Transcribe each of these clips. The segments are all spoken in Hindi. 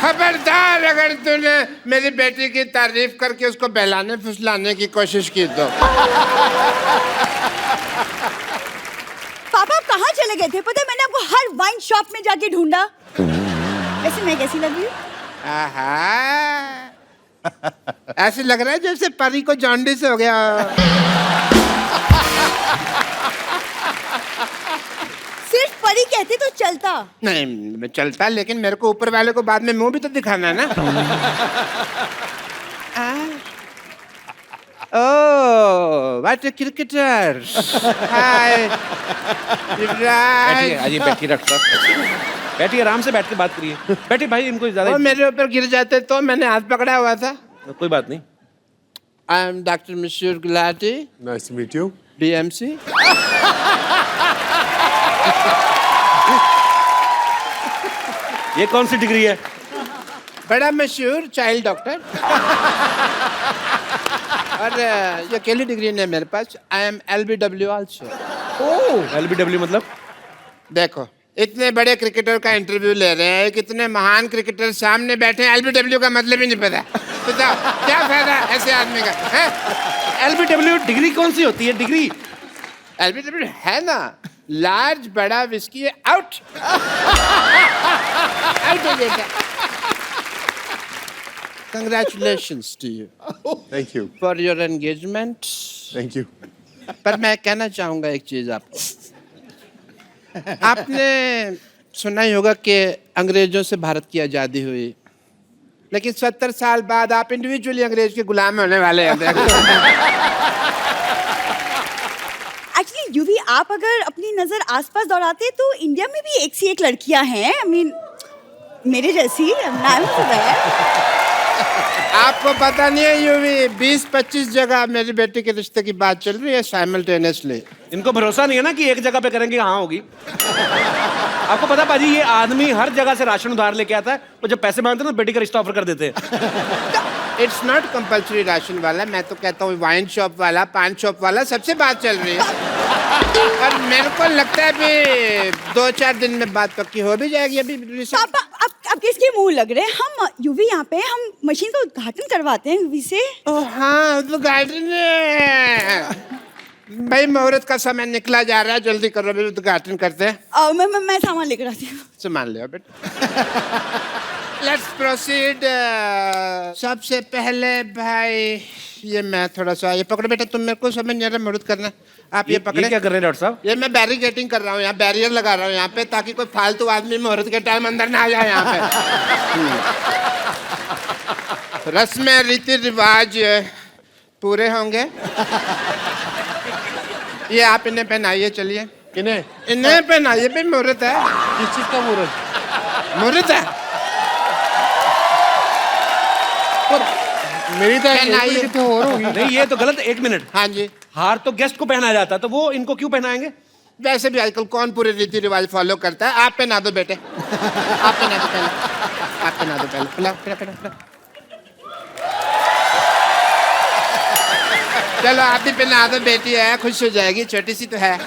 खबरदार अगर तूने मेरी बेटी की तारीफ करके उसको बहलाने फुसलाने की कोशिश की तो। पापा आप कहाँ चले गए थे? पता है मैंने आपको हर वाइन शॉप में जाके ढूंढा। वैसे मैं कैसी लग रही हूँ? ऐसे लग रहा है जैसे परी को जॉन्डिस हो गया। सिर्फ परी कहती तो चलता। नहीं मैं चलता, लेकिन मेरे को ऊपर वाले को बाद में मुंह भी तो दिखाना है ना। Oh what a cricketer. हाय बैठिए बैठिए डॉक्टर साहब, बैठिए आराम से बैठ के बात करिए। बैठिए भाई, इनको ज्यादा मेरे ऊपर गिर जाते तो मैंने हाथ पकड़ा हुआ था। कोई बात नहीं। आई am doctor Mashoor Gulati. Nice to meet you. DMC. ये कौन सी डिग्री है? बड़ा मशहूर चाइल्ड डॉक्टर। और ये अकेली डिग्री नहीं है मेरे पास। I am LBW also. Oh LBW मतलब? देखो इतने बड़े क्रिकेटर का इंटरव्यू ले रहे हैं, कितने महान क्रिकेटर सामने बैठे हैं, LBW का मतलब ही नहीं पता। बताओ क्या फायदा ऐसे आदमी का है? LBW डिग्री कौन सी होती है? डिग्री LBW है ना, लार्ज बड़ा विस्की आउट। आउट हो जाएगा। Congratulations to you thank you. for your engagement. Thank you. पर मैं कहना चाहूंगा एक चीज आपको। आपने सुना ही होगा कि अंग्रेजों से भारत की आजादी हुई, लेकिन 70 साल बाद आप इंडिविजुअली अंग्रेज के गुलाम होने वाले हैं। एक्चुअली यूवी आप अगर अपनी नजर आसपास दौड़ाते तो इंडिया में भी एक सी एक लड़कियां हैं। आई मीन मेरे जैसी। आपको पता नहीं है यूवी, 20-25 जगह मेरी बेटी के रिश्ते की बात चल रही है साइमल्टेनियसली। इनको भरोसा नहीं है ना कि एक जगह पे करेंगे हाँ होगी। आपको पता पाजी, ये आदमी हर जगह से राशन उधार लेके आता है, और जब पैसे मांगते हैं तो बेटी का रिश्ता ऑफर कर देते हैं। इट्स नॉट कंपल्सरी राशन वाला, मैं तो कहता हूँ वाइन शॉप वाला, पान शॉप वाला, सबसे बात चल रही है। और मेरे को लगता है अभी 2-4 दिन में बात पक्की हो भी जाएगी। अभी पापा अब किसके मुंह लग रहे हैं? हम यूवी यहाँ पे हम मशीन का उद्घाटन करवाते हैं यूवी से। ओह हाँ उद्घाटन है भाई, मुहूर्त का समय निकला जा रहा है, जल्दी करो, अभी उद्घाटन करते हैं। मैं सामान लेकर आती हूँ। सामान ले बेटा। Let's proceed. सबसे पहले भाई ये मैं थोड़ा सा, ये पकड़ो बेटा, तुम मेरे को समझ नहीं आ रहा, मुहूर्त करना। आप ये पकड़े। क्या कर रहे हैं डॉक्टर साहब? ये मैं बैरिकेटिंग कर रहा हूँ, यहाँ बैरियर लगा रहा हूँ यहाँ पे, ताकि कोई फालतू आदमी मुहूर्त के टाइम अंदर ना आ जाए यहाँ पे। रस्में रीति रिवाज पूरे होंगे। ये आप इन्हें पहनाइए, चलिए। इन्हें पहनाइए भाई, मुहूर्त है। किस चीज का मुहूर्त? मुहूर्त है। मेरी तो पहनाइए। और होगी। नहीं ये तो गलत। एक मिनट, हाँ जी। हार तो गेस्ट को पहनाया जाता है, तो वो इनको क्यों पहनाएंगे? वैसे भी आजकल कौन पूरे रीति रिवाज फॉलो करता है? आप पहना दो बेटे, आप पहना दो पहले, आप पहना दो पहले। पिलाओ, पिलाओ, पिलाओ, पिलाओ। चलो आप भी पहना दो, बेटी है खुश हो जाएगी, छोटी सी तो है।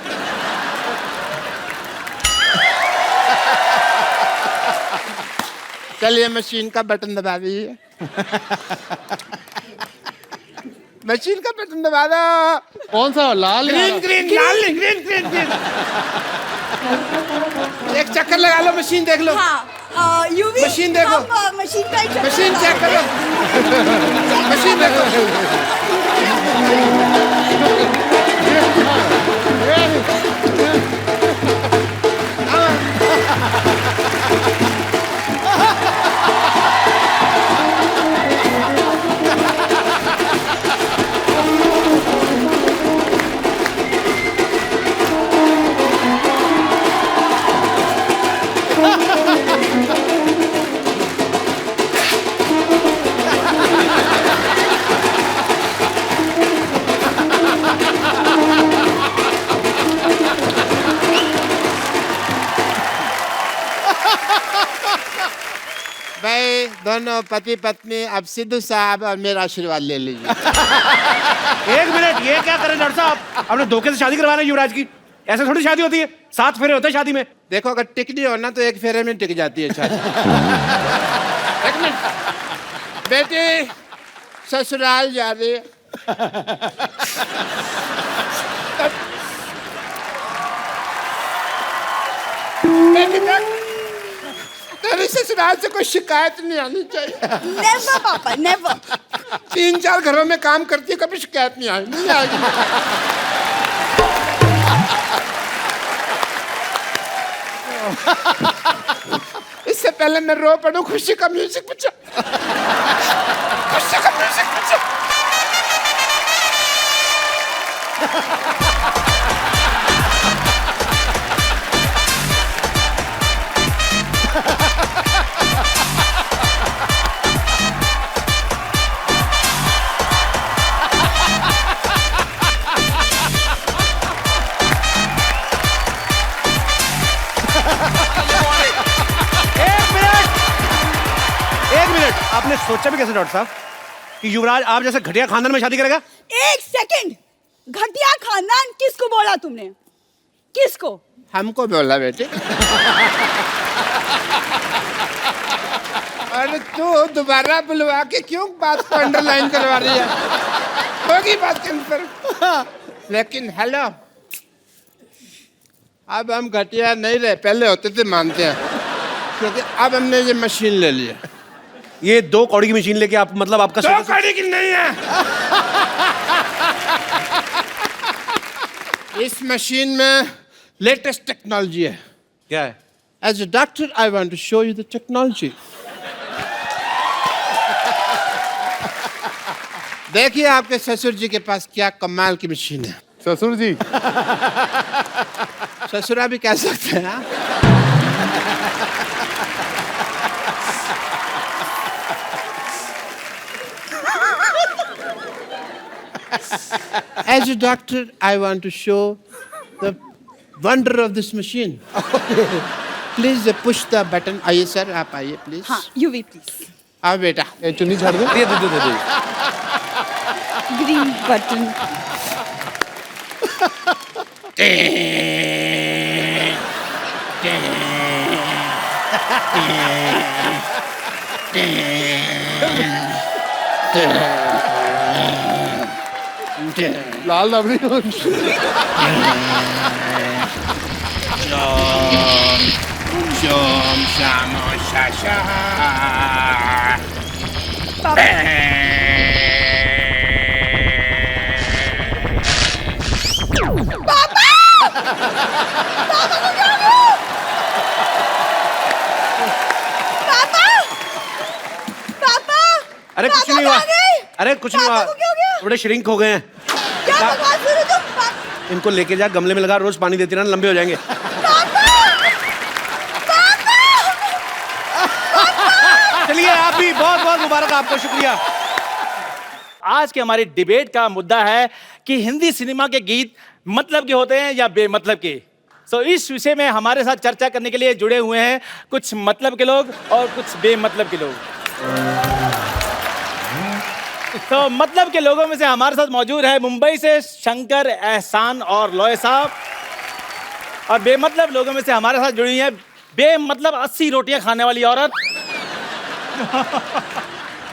चलिए मशीन का बटन दबा दीजिए। मशीन का बटन दबा दो। कौन सा? लाल? ग्रीन ग्रीन लाल ग्रीन ग्रीन ग्रीन। एक चक्कर लगा लो, मशीन देख लो। हाँ यूवी मशीन देखो। मशीन का एक चक्कर मशीन चेक करो। मशीन देखो। भाई दोनों पति पत्नी अब सिद्धू साहब और मेरा आशीर्वाद ले लीजिए। एक मिनट, ये क्या कर रहे हैं डॉक्टर साहब? आपने धोखे से शादी करवा रहे हैं युवराज की। ऐसे थोड़ी शादी होती है, 7 फेरे होते हैं शादी में। देखो अगर टिकनी हो ना तो एक फेरे में टिक जाती है शादी। एक मिनट बेटी ससुराल जा रही है। बेटी देख, तेरी ससुराल से कोई शिकायत नहीं आनी चाहिए। नेवर पापा, नेवर। 3-4 घरों में काम करती है, कभी शिकायत नहीं आएगी, नहीं आएगी। इससे पहले मैं रो पड़ूं, खुशी का म्यूजिक बजा। खुशी का म्यूजिक बजा। एक मिनट, आपने सोचा भी कैसे डॉक्टर साहब कि युवराज आप जैसे घटिया खानदान में शादी करेगा? एक सेकंड, घटिया खानदान किसको बोला तुमने? किसको? हमको बोला बेटे। अरे तू दोबारा बुलवा के क्यों बात को अंडरलाइन करवा रही है? होगी बात कंफर्म। लेकिन हेलो, अब हम घटिया नहीं रहे, पहले होते थे मानते हैं, क्योंकि अब हमने ये मशीन ले ली है। ये 2 कौड़ी की मशीन लेके आप मतलब आपका 2 कौड़ी की नहीं है। इस मशीन में लेटेस्ट टेक्नोलॉजी है। क्या है? As a doctor, I want to show you the technology. देखिए आपके ससुर जी के पास क्या कमाल की मशीन है। ससुर जी, ससुरा भी कह सकते हैं हाँ? As a doctor, I want to show the wonder of this machine. Please push the button. आइए सर, आप आइए प्लीज। हाँ, यूवी प्लीज। आओ बेटा। ये चुन्नी छाड़ दो। दे। Green button. लाल रबड़ी। Shom shamo shasha. पापा! अरे कुछ नहीं हुआ। अरे कुछ नहीं हुआ। पापा को क्या हो गया? थोड़े श्रिंक हो गए हैं। क्या बकवास कर रहे हो तुम? इनको लेके जा, गमले में लगा, रोज पानी देती रहना, लंबे हो जाएंगे। चलिए, आप भी बहुत बहुत मुबारक, आपको शुक्रिया। आज के हमारी डिबेट का मुद्दा है कि हिंदी सिनेमा के गीत मतलब के होते हैं या बेमतलब के। इस विषय में हमारे साथ चर्चा करने के लिए जुड़े हुए हैं कुछ मतलब के लोग और कुछ बेमतलब के लोग। तो मतलब के लोगों में से हमारे साथ मौजूद है मुंबई से शंकर, एहसान और लॉय साहब। और बेमतलब लोगों में से हमारे साथ जुड़ी है बेमतलब 80 रोटियां खाने वाली औरत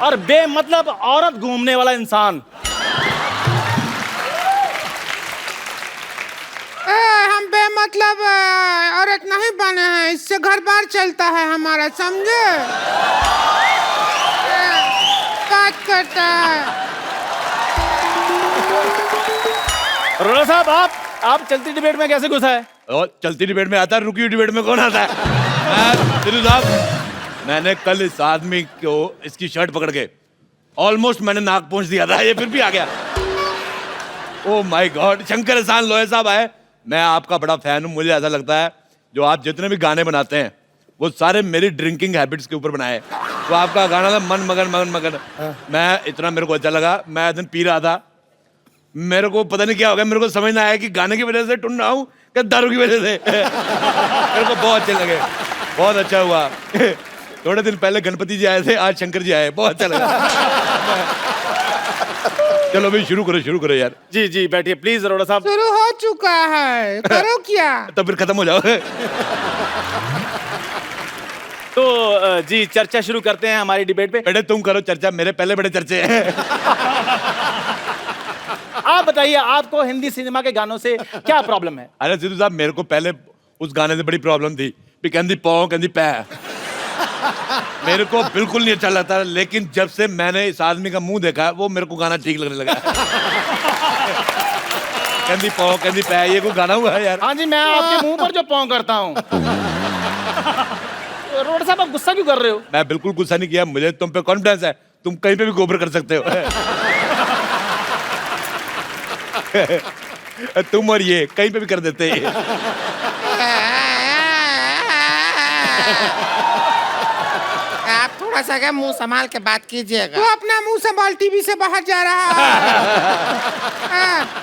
और बेमतलब औरत घूमने वाला इंसान। हम बेमतलब औरत नहीं बने हैं, इससे घर बार चलता है हमारा, समझे? बात करता है। रोला साहब, आप चलती डिबेट में कैसे घुसा है? और चलती डिबेट में आता है, रुकी डिबेट में कौन आता है? दिलू साहब, मैंने कल इस आदमी को इसकी शर्ट पकड़ के ऑलमोस्ट मैंने नाक पहुंच दिया था, ये फिर भी आ गया। ओह माय गॉड, शंकर एहसान लोहे साहब आए। मैं आपका बड़ा फैन हूँ। मुझे ऐसा लगता है जो आप जितने भी गाने बनाते हैं वो सारे मेरी ड्रिंकिंग हैबिट्स के ऊपर बनाए। तो आपका गाना था मन मगन मगन मगन, मैं इतना मेरे को अच्छा लगा। मैं एक दिन पी रहा था, मेरे को पता नहीं क्या हो गया, मेरे को समझ ना आया कि गाने की वजह से टुन रहा हूँ क्या दारू की वजह से। मेरे को बहुत अच्छे लगे, बहुत अच्छा हुआ। थोड़े दिन पहले गणपति जी आए थे, आज शंकर जी आए, बहुत अच्छा लगा। चलो भाई शुरू करो यार। जी जी बैठिए प्लीज अरोड़ा साहब। शुरू हो चुका है, करो क्या? तब फिर खत्म हो जाओ। तो जी चर्चा शुरू करते हैं हमारी डिबेट पे। बेटे तुम करो चर्चा, मेरे पहले बड़े चर्चे हैं। आप बताइए, आपको हिंदी सिनेमा के गानों से क्या प्रॉब्लम है? अरे सिद्धू साहब, मेरे को पहले उस गाने से बड़ी प्रॉब्लम थी कि कहती पौ कहती पै। मेरे को बिल्कुल नहीं अच्छा लगता, लेकिन जब से मैंने इस आदमी का मुंह देखा वो मेरे को गाना ठीक लगने लगा। कहती पौ कहती पै, ये कोई गाना हुआ है यार? हाँ जी, मैं आपके मुंह पर जो पौ करता हूँ। अरोड़ा साहब, आप गुस्सा क्यों कर रहे हो? मैं बिल्कुल गुस्सा नहीं किया, मुझे तुम पे कॉन्फिडेंस है, तुम कहीं पे भी गोबर कर सकते हो। तुम और ये कहीं पे भी कर देते हैं। आप थोड़ा सा क्या मुंह संभाल के बात कीजिएगा। तो अपना मुंह संभाल, टीवी से बाहर जा रहा है।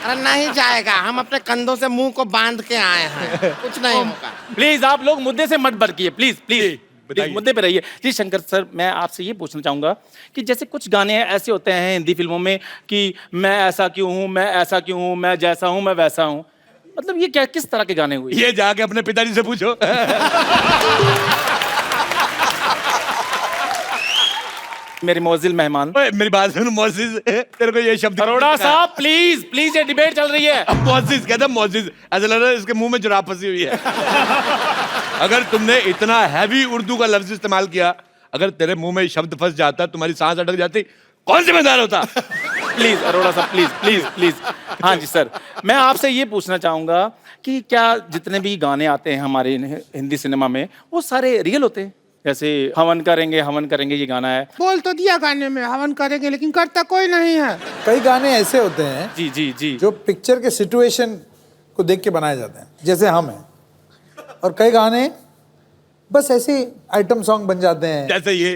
अरे नहीं जाएगा, हम अपने कंधों से मुंह को बांध के आए हैं, कुछ नहीं होगा। प्लीज आप लोग मुद्दे से मत भटकिए, प्लीज प्लीज बताइए। मुद्दे पे रहिए। जी शंकर सर, मैं आपसे ये पूछना चाहूंगा कि जैसे कुछ गाने ऐसे होते हैं हिंदी फिल्मों में कि मैं ऐसा क्यों हूँ, मैं ऐसा क्यों हूँ, मैं जैसा हूँ मैं वैसा हूँ, मतलब ये क्या किस तरह के गाने हुए? ये जाके अपने पिताजी से पूछो। मेरे मोजिल मेहमान। ओए, मेरी बात सुन मोजिज, तेरे को ये शब्द अरोड़ा साहब प्लीज प्लीज, ये डिबेट चल रही है। मोजिज कहता मोजिज, ऐसा लग रहा है इसके मुंह में जुराब फंसी हुई है। अगर तुमने इतना हैवी उर्दू का लफ्ज इस्तेमाल किया, अगर तेरे मुंह में शब्द फंस जाता, तुम्हारी सांस अटक जाती, कौन जिम्मेदार होता? प्लीज अरोड़ा साहब, प्लीज प्लीज प्लीज। हाँ जी सर, मैं आपसे ये पूछना चाहूंगा कि क्या जितने भी गाने आते हैं हमारे हिंदी सिनेमा में वो सारे रियल होते हैं? जैसे हवन करेंगे ये गाना है। बोल तो दिया गाने में हवन करेंगे, लेकिन करता कोई नहीं है। कई गाने ऐसे होते हैं जी जी जी, जो पिक्चर के सिचुएशन को देख के बनाए जाते हैं, जैसे हम हैं, और कई गाने बस ऐसे आइटम सॉन्ग बन जाते हैं। जैसे ये।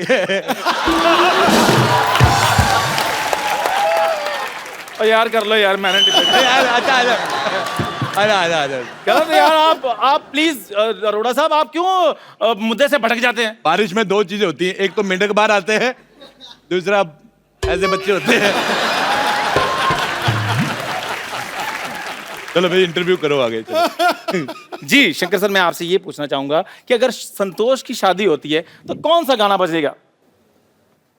और यार कर लो यार, मैंने डिबेट यार अच्छा आजा। गलत है यार। आप प्लीज अरोड़ा साहब, आप क्यों मुद्दे से भटक जाते हैं? बारिश में दो चीजें होती हैं, एक तो मेंढक बाहर आते हैं, दूसरा ऐसे बच्चे होते हैं। चलो भाई इंटरव्यू करो आगे। जी शंकर सर, मैं आपसे ये पूछना चाहूंगा कि अगर संतोष की शादी होती है तो कौन सा गाना बजेगा?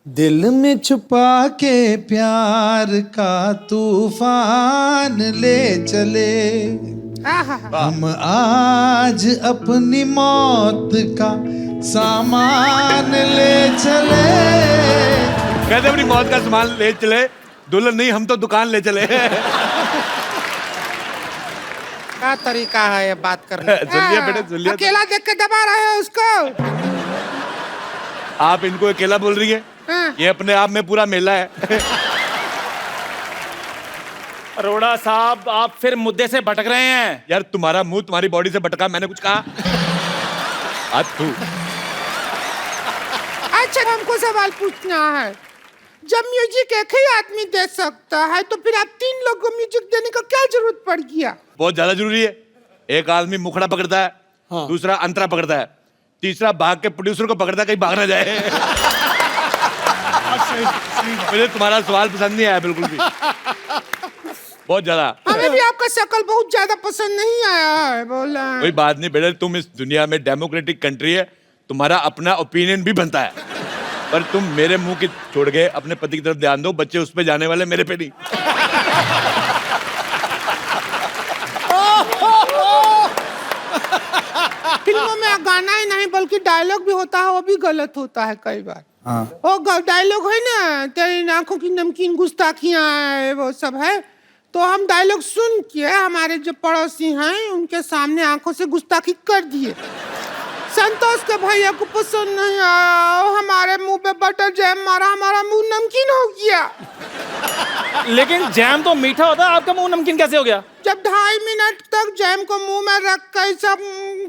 दिल में छुपा के प्यार का तूफान ले चले, हम आज अपनी मौत का सामान ले चले। कहते अपनी मौत का सामान ले चले, दुल्हन नहीं हम तो दुकान ले चले। क्या तरीका है ये बात करने? सुनिए बेटे, सुनिए। अकेला देख के दबा रहे हो उसको। आप इनको अकेला बोल रही है? ये अपने आप में पूरा मेला है। अरोड़ा साहब, आप फिर मुद्दे से भटक रहे हैं। यार तुम्हारा मुंह तुम्हारी बॉडी से भटका, मैंने कुछ कहा? तू अच्छा, हमको सवाल पूछना है। जब म्यूजिक एक ही आदमी दे सकता है, तो फिर आप तीन लोगों को म्यूजिक देने का क्या जरूरत पड़ गया? बहुत ज्यादा जरूरी है। एक आदमी मुखड़ा पकड़ता है, दूसरा अंतरा पकड़ता है, तीसरा भाग के प्रोड्यूसर को पकड़ता है कहीं भाग ना जाए। मुझे तुम्हारा सवाल पसंद नहीं आया बिल्कुल भी, बहुत ज्यादा। हमें भी आपका शक्ल बहुत ज्यादा पसंद नहीं आया है, बोला। कोई बात नहीं बेटे, तुम इस दुनिया में डेमोक्रेटिक कंट्री है, तुम्हारा अपना ओपिनियन भी बनता है, पर तुम मेरे मुंह की छोड़ के अपने पति की तरफ ध्यान दो। बच्चे उस पे जाने वाले, मेरे पे नहीं। फिल्मों में गाना ही नहीं बल्कि डायलॉग भी होता है, वो भी गलत होता है कई बार। वो डायलॉग है ना, तेरी आंखों की नमकीन गुस्ताखियां है, वो सब है। तो हम डायलॉग सुन के हमारे जो पड़ोसी हैं उनके सामने आंखों से गुस्ताखी कर दिए। संतोष के भैया को पसंद नहीं आया, हमारे मुंह पे बटर जैम मारा, हमारा मुंह नमकीन हो गया। लेकिन जैम तो मीठा होता है, आपका मुंह नमकीन कैसे हो गया? जब 2.5 मिनट तक जैम को मुंह में रख कर सब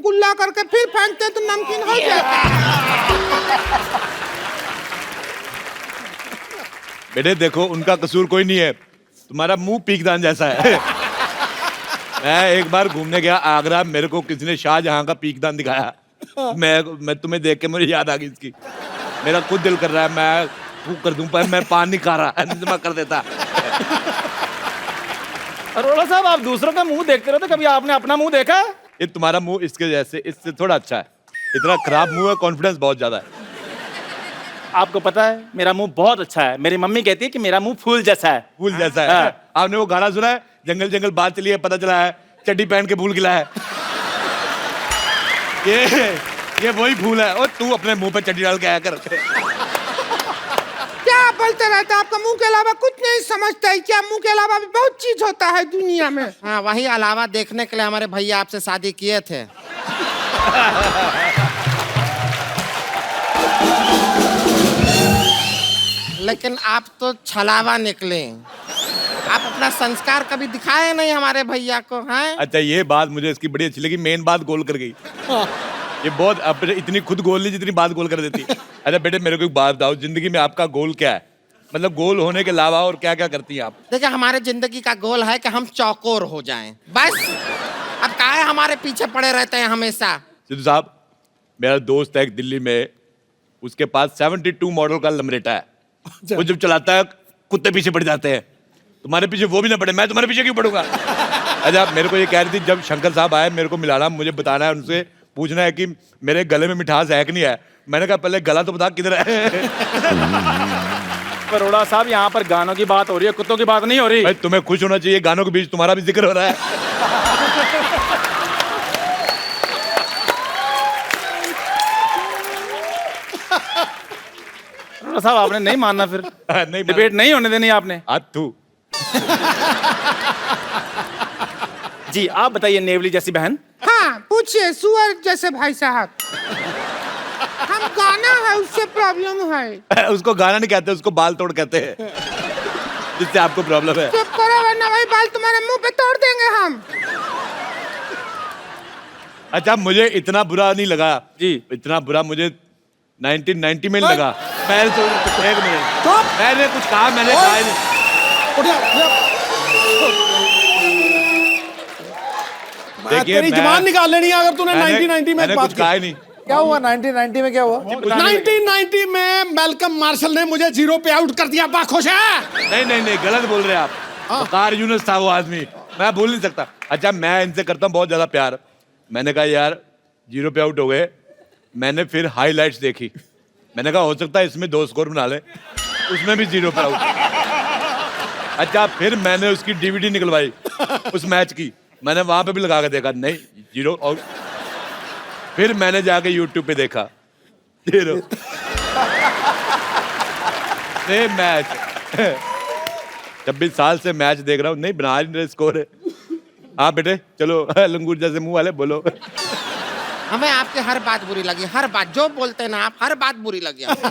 गुल्ला करके फिर फेंकते तो नमकीन हो जाता। बेटे देखो, उनका कसूर कोई नहीं है, तुम्हारा मुंह पीकदान जैसा है। मैं एक बार घूमने गया आगरा, मेरे को किसी ने शाहजहां का पीकदान दिखाया। मैं तुम्हें देख के मुझे याद आ गई इसकी। मेरा खुद दिल कर रहा है मैं फूक कर दूं, पर मैं पान नहीं खा रहा, जमा कर देता। अरोड़ा साहब, आप दूसरों का मुंह देखते रहते, कभी आपने अपना मुंह देखा है? ये तुम्हारा मुंह इसके जैसे, इससे थोड़ा अच्छा है। इतना खराब मुंह है, कॉन्फिडेंस बहुत ज्यादा है। आपको पता है मेरा मुंह बहुत अच्छा है। मेरी मम्मी कहती है कि मेरा मुंह फूल जैसा है। फूल जैसा है। हाँ। आपने वो गाना सुना है, जंगल जंगल बात चली है, पता चला है चड्डी पहन के फूल खिला है। ये वही फूल है। और तू अपने मुंह पे चड्डी डाल के आया कर। क्या बोलते रहते हैं? आपका मुंह के अलावा कुछ नहीं समझता है क्या? मुंह के अलावा भी बहुत चीज होता है दुनिया में। हाँ, वही अलावा देखने के लिए हमारे भैया आपसे शादी किए थे। लेकिन आप तो छलावा निकले। आप अपना संस्कार कभी दिखाए नहीं हमारे भैया को, हैं? अच्छा, ये बात मुझे इसकी बड़ी अच्छी लगी। मेन बात गोल कर गई। ये बहुत अपने इतनी खुद गोल नहीं जितनी बात गोल कर देती। अच्छा बेटे, मेरे को एक बात बताओ, जिंदगी में आपका गोल क्या है? मतलब गोल होने के अलावा और क्या क्या करती हैं आप? देखिए, हमारे जिंदगी का गोल है कि हम चौकोर हो जाएं, बस। अब काहे हमारे पीछे पड़े रहते हैं हमेशा? सिद्धू साहब, मेरा दोस्त है एक दिल्ली में, उसके पास 72 मॉडल का लमरेटा है। वो जब चलाता है कुत्ते पीछे पड़ जाते हैं। तुम्हारे पीछे वो भी ना पड़े, मैं तुम्हारे पीछे क्यों पड़ूंगा? अच्छा, मेरे को ये कह रही थी, जब शंकर साहब आए मेरे को मिलाना, मुझे बताना है, उनसे पूछना है कि मेरे गले में मिठास है कि नहीं है। मैंने कहा पहले गला तो बता किधर है। अरोड़ा साहब, यहाँ पर गानों की बात हो रही है, कुत्तों की बात नहीं हो रही। भाई तुम्हें खुश होना चाहिए, गानों के बीच तुम्हारा भी जिक्र हो रहा है। अरोड़ा साहब, आपने नहीं मानना फिर? नहीं डिबेट नहीं होने देनी आपने। तू जी, आप बताइए नेवली जैसी बहन। हाँ, पूछिए सुअर जैसे भाई साहब। हम गाना है, उससे प्रॉब्लम है। उसको गाना नहीं कहते, उसको बाल तोड़ कहते हैं, जिससे आपको प्रॉब्लम है। चुप करो वरना भाई बाल तुम्हारे मुंह पे तोड़ देंगे हम। अच्छा, मुझे इतना बुरा नहीं लगा जी। इतना बुरा मुझे 1990 में लगा। पहले तो एक मिनट, मैंने कुछ कहा? मैंने कहा ही नहीं। देखिए, तेरी जबान निकाल लेनी है अगर तूने 1990 में मैंने बात कुछ कहा ही नहीं। क्या हुआ 1990 में? क्या हुआ? 1990 में मेलकम मार्शल ने मुझे 0 पे आउट कर दिया। बा खुश है? नहीं, गलत बोल रहे हैं आप। वकार यूनुस था वो आदमी, मैं भूल नहीं सकता। अच्छा, मैं इनसे करता हूँ बहुत ज्यादा प्यार। मैंने कहा यार 0 पे आउट हो गए। मैंने फिर हाईलाइट्स देखी। मैंने कहा हो सकता है इसमें 2 स्कोर बना ले, उसमें भी 0 पे आउट। अच्छा, फिर मैंने उसकी DVD निकलवाई उस मैच की। मैंने वहां पे भी लगा के देखा, नहीं 0 आउट। फिर मैंने जाके YouTube पे देखा 0 सेम मैच। 26 साल से मैच देख रहा हूँ, नहीं बना रहे स्कोर है। हाँ बेटे, चलो लंगूर जैसे मुंह वाले बोलो। हमें आपकी हर बात बुरी लगी, हर बात जो बोलते हैं ना आप, हर बात बुरी लगी हमको।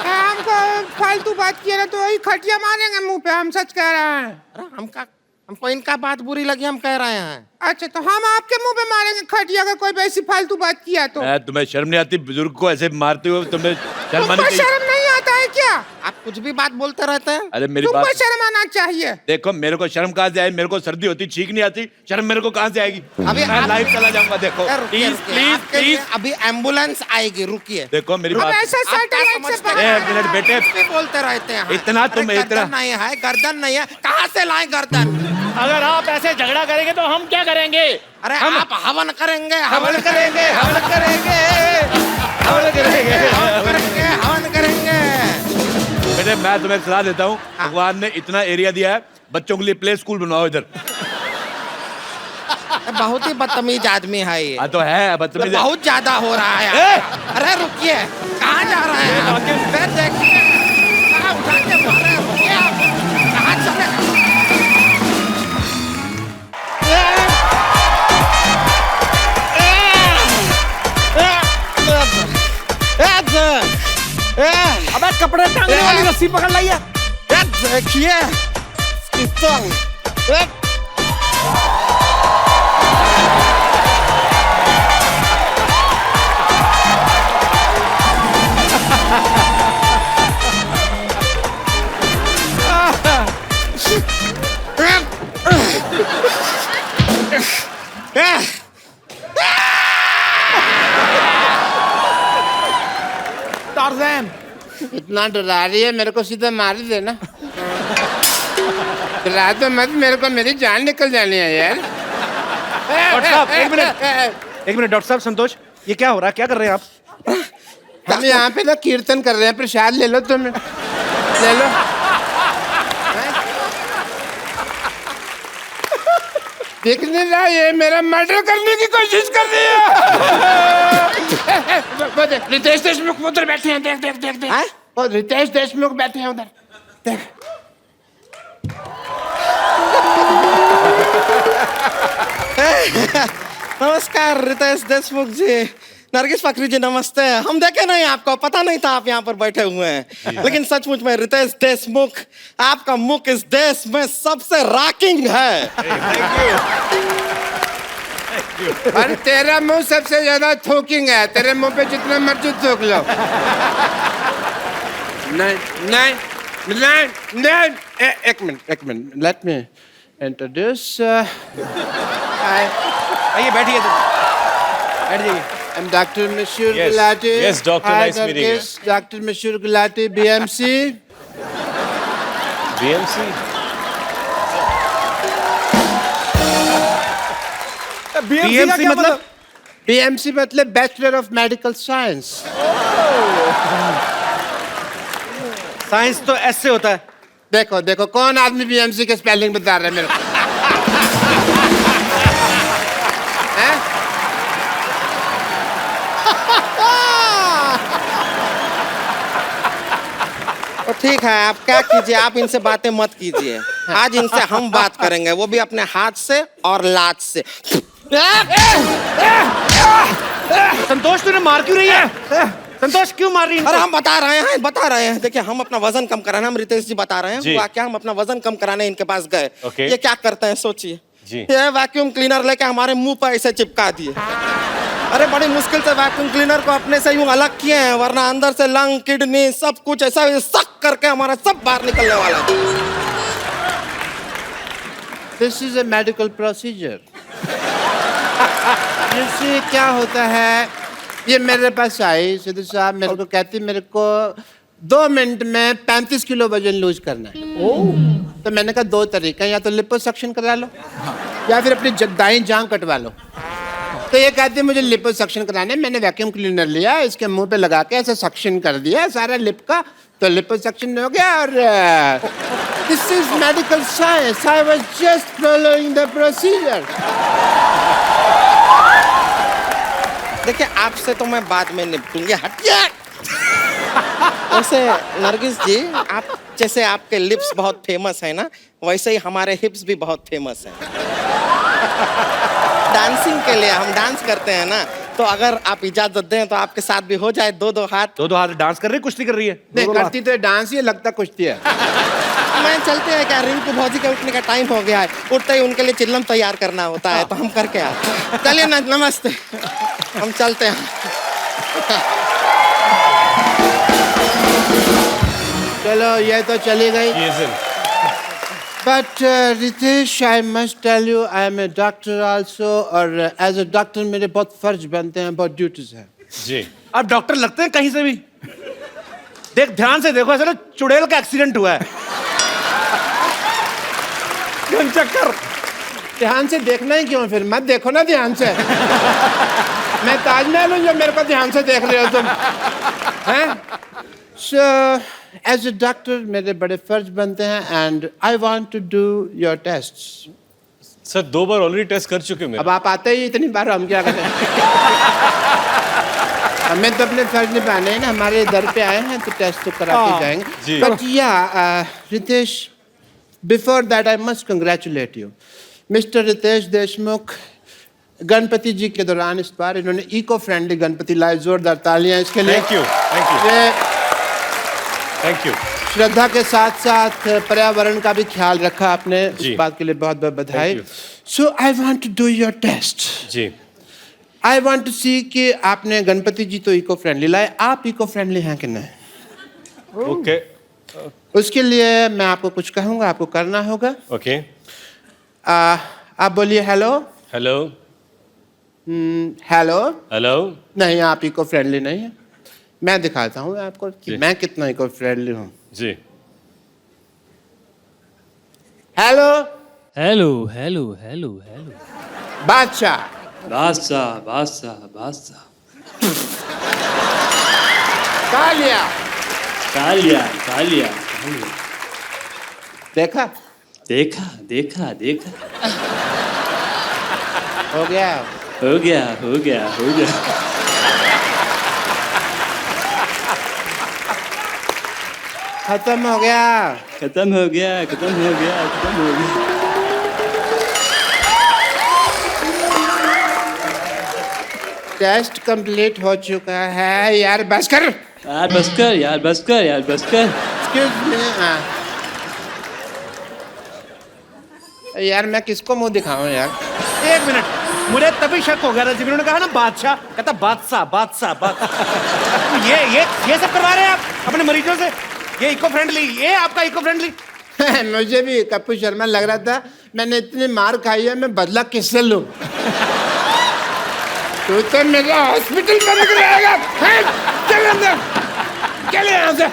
हमको फालतू बात किया ना तो वही खटिया मारेंगे मुंह पे। हम सच कह रहे हैं। अरे हमको इनका बात बुरी लगी, हम कह रहे हैं। अच्छा, तो हम आपके मुंह पे मारेंगे खटिया अगर कोई ऐसी फालतू बात किया तो? तुम्हें शर्म नहीं आती? बुजुर्ग को ऐसे मारते हुए तुम्हें शर्म आनी तुमको चाहिए। शर्म नहीं आता है क्या? आप कुछ भी बात बोलते रहते हैं। अरे मेरी तुमको बात शर्म आना चाहिए। देखो, मेरे को शर्म कहाँ से आई? मेरे को सर्दी होती छींक नहीं आती, शर्म मेरे को कहाँ से आएगी? अभी मैं आप- लाइव चला जाऊंगा। देखो रुकिए, रुकिए, आपके लिए अभी एम्बुलेंस आएगी, रुकिए। देखो मेरी अब बात। ऐसा आप क्या सैटेलाइट से समझते बाहर हैं? एक मिनट बेटे, कुछ भी बोलते रहते हैं। इतना अरे तुम इतना- गर्दन नहीं है, गर्दन नहीं है, कहाँ से लाए गर्दन? अगर आप ऐसे झगड़ा करेंगे तो हम क्या करेंगे? अरे आप हवन करेंगे, हवन करेंगे, हवन करेंगे, हवन करेंगे, हवन करेंगे, हवन करेंगे। बेटे मैं तुम्हें सलाह देता हूँ, भगवान ने इतना एरिया दिया है, बच्चों के लिए प्ले स्कूल बनवाओ इधर। बहुत ही बदतमीज आदमी है ये। हाँ तो है बदतमीज। बहुत ज्यादा हो रहा है। ए! अरे रुकिए, कहाँ जा रहे हैं आप? फिर देखिए, कहाँ उठा के मार रहे हैं? रुकिए आप, कहाँ चले? अबे कपड़े टांगने वाली रस्सी पकड़ लाइए। देखिए टार्ज़न, इतना डरा रही है, मेरे को सीधा मार ही देना। डरा तो मत, मेरे को मेरी जान निकल जानी है यार। डॉक्टर साहब एक मिनट डॉक्टर साहब संतोष, ये क्या हो रहा है, क्या कर रहे हैं आप? हम यहाँ पे ना कीर्तन कर रहे हैं, प्रसाद ले लो तुम, ले लो। देख नहीं रहा, ये मेरा मर्डर करने की कोशिश कर रही है। वो देख, रितेश देशमुख उधर बैठे हैं, देख देख देख देख। वो रितेश देशमुख बैठे हैं उधर, देख। नमस्कार रितेश देशमुख जी, नरगिस फकरी जी नमस्ते। हम देखे नहीं आपको, पता नहीं था आप यहाँ पर बैठे हुए हैं, लेकिन सचमुच में रितेश देशमुख, आपका मुख इस देश में सबसे रॉकिंग है। अरे तेरा मुंह सबसे ज्यादा थूकिंग है, तेरे मुंह पे जितना मर्जी थूक लो। नहीं नहीं नहीं नहीं, एक मिनट, लेट मी इंट्रोड्यूस। आइए बैठिए, बैठ जाइए। I'm Dr. Mashur Yes. Gulati. Yes, doctor, Hi, nice meeting you. Nargis. Dr. Mashur Gulati, BMC. BMC? BMC मतलब? BMC मतलब Bachelor of Medical Science. Science तो ऐसे होता है। देखो देखो कौन आदमी BMC के स्पेलिंग बता रहा है मेरे को? हैं? तो ठीक है, आप क्या कीजिए, आप इनसे बातें मत कीजिए। आज इनसे हम बात करेंगे, वो भी अपने हाथ से और लात से। संतोष तूने मार क्यों रही है? संतोष क्यों मार रही है? अरे हम बता रहे हैं। देखिए, हम अपना वजन कम कराना, हम रितेश जी बता रहे हैं, जी। हुआ क्या, हम अपना वजन कम कराने इनके पास गए। ओके। ये क्या करते हैं सोचिए, जी। ये वैक्यूम क्लीनर लेके हमारे मुंह पर ऐसे चिपका दिए। अरे बड़ी मुश्किल से वैक्यूम क्लीनर को अपने से यूं अलग किए हैं, वरना अंदर से लंग, किडनी सब कुछ ऐसा सक करके हमारा सब बाहर निकलने वाला है। This is a medical procedure. इससे क्या होता है, ये मेरे पास आई सिद्धू साहब, मेरे को कहती मेरे को 2 मिनट में 35 किलो वजन लूज करना है। तो मैंने कहा 2 तरीका, या तो लिपोसक्शन करा लो या फिर अपनी दाईं जांघ कटवा लो। तो ये कहती है मुझे लिपोसक्शन कराना है। मैंने वैक्यूम क्लीनर लिया, इसके मुंह पे लगा के ऐसे सक्शन कर दिया सारा लिप का, तो लिपोसक्शन हो गया। और this is medical science, I was just following the procedure. देखिए, आपसे तो मैं बाद में निपटूंगी, हटिए। वैसे नरगिस जी, आप जैसे आपके लिप्स बहुत फेमस है ना, वैसे ही हमारे हिप्स भी बहुत फेमस हैं। डांसिंग के लिए हम डांस करते हैं ना, तो अगर आप इजाजत दें तो आपके साथ भी हो जाए 2-2 हाथ। 2-2 हाथ डांस कर रही है, कुश्ती कर रही है? नहीं करती तो डांस ही, लगता कुश्ती है। मैं चलते हैं क्या, रिंकू भौजी के उठने का टाइम हो गया है, उठते ही उनके लिए चिल्लम तैयार करना होता है, तो हम करके आते हैं। चलिए ना, नमस्ते, हम चलते हैं। चलो ये तो चली गई। Yes, sir. But Ritesh, I must tell you, I am a doctor also, और as a doctor मेरे बहुत फर्ज बनते हैं, बहुत ड्यूटीज हैं। जी। आप डॉक्टर लगते हैं कहीं से भी। देख ध्यान से देखो, ऐसा ना चुड़ैल का एक्सीडेंट हुआ है। चक्कर। ध्यान से देखना ही क्यों, फिर मत देखो ना ध्यान से। मैं ताजमहल हूँ जो मेरे को ध्यान से देख रहे हो तुम, हैं? So as a doctor मेरे बड़े फर्ज बनते हैं, and I want to do your tests. Sir 2 बार ऑलरेडी टेस्ट कर चुके मैं। अब आप आते ही इतनी बार, हम क्या करें? हमें तो अपने फर्ज निभाने हैं ना, हमारे दर पे आए हैं तो टेस्ट तो करा के जी। जाएंगे। But yeah Ritesh, before that I must congratulate you, mister Ritesh Deshmukh. Ganpati ji के दौरान इस बार इन्होंने इको फ्रेंडली गणपति लाए, जोरदार तालियां इसके लिए। थैंक यू, थैंक यू, ये थैंक यू। श्रद्धा के साथ साथ पर्यावरण का भी ख्याल रखा आपने, जी। इस बात के लिए बहुत बहुत बधाई। Thank you. So I want to do your test. जी। आई वांट टू सी कि आपने गणपति जी तो इको फ्रेंडली लाए, आप इको फ्रेंडली हैं कि नहीं? ओके, उसके लिए मैं आपको कुछ कहूंगा, आपको करना होगा। ओके। आप बोलिए हेलो। Hello, hello. हेलो। नहीं, आप इको फ्रेंडली नहीं है। मैं दिखाता हूँ आपको कि जी। मैं कितना इको फ्रेंडली हूँ। जी। Hello. Hello hello hello hello. Badshah. Badshah Badshah बादशाह। कालिया कालिया कालिया देखा देखा देखा देखा हो गया हो गया हो गया हो गया खत्म हो गया खत्म हो गया खत्म हो गया खत्म हो गया टेस्ट कंप्लीट हो चुका है यार बस कर यार बस कर यार बस कर यार बस कर एक्सक्यूज मी यार मैं किसको मुंह दिखाऊं यार एक मिनट, मुझे तभी शक हो गया था जब इन्होंने कहा ना बादशाह, कहता बादशाह बादशाह बादशाह। ये सब करवा रहे हैं आप अपने मरीजों से? ये इको फ्रेंडली, ये आपका इको फ्रेंडली? मुझे भी कपूर शर्मा लग रहा था मैंने इतनी मार खाई है मैं बदला किससे लूं तू तो मेरा हॉस्पिटल में निकलेगा चल अंदर चल यहाँ से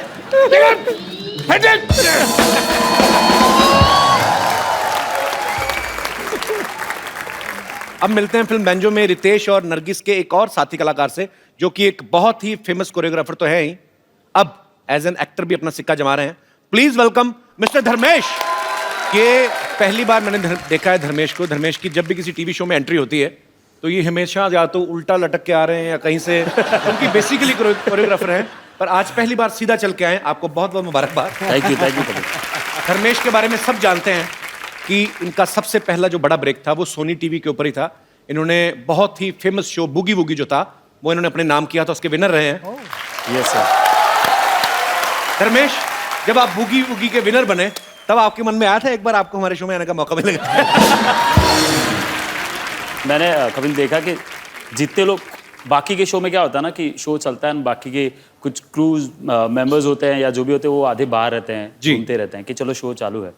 अब मिलते हैं फिल्म बेंजो में रितेश और नरगिस के एक और साथी कलाकार से, जो कि एक बहुत ही फेमस कोरियोग्राफर तो है ही, अब एज एन एक्टर भी अपना सिक्का जमा रहे हैं। Please welcome mister Dharmesh. ये पहली बार मैंने देखा है धर्मेश को। धर्मेश की जब भी किसी टीवी शो में एंट्री होती है तो ये हमेशा या तो उल्टा लटक के आ रहे हैं या कहीं से, उनकी बेसिकली कोरियोग्राफर हैं, पर आज पहली बार सीधा चल के आए। आपको बहुत बहुत मुबारकबाद। थैंक यू धर्मेश के बारे में सब जानते हैं कि इनका सबसे पहला जो बड़ा ब्रेक था वो सोनी टीवी के ऊपर ही था। इन्होंने बहुत ही फेमस शो बूगी वूगी जो था वो इन्होंने अपने नाम किया था, उसके विनर रहे हैं। Yes sir. धर्मेश, जब आप बूगी वूगी के विनर बने तब आपके मन में आया था एक बार आपको हमारे शो में आने का मौका मिलेगा? मैंने कभी देखा कि जितने लोग बाकी के शो में क्या होता है ना कि शो चलता है, बाकी के कुछ क्रूज मेंबर्स होते हैं या जो भी होते हैं वो आधे बाहर रहते हैं, घूमते रहते हैं कि चलो शो चालू है।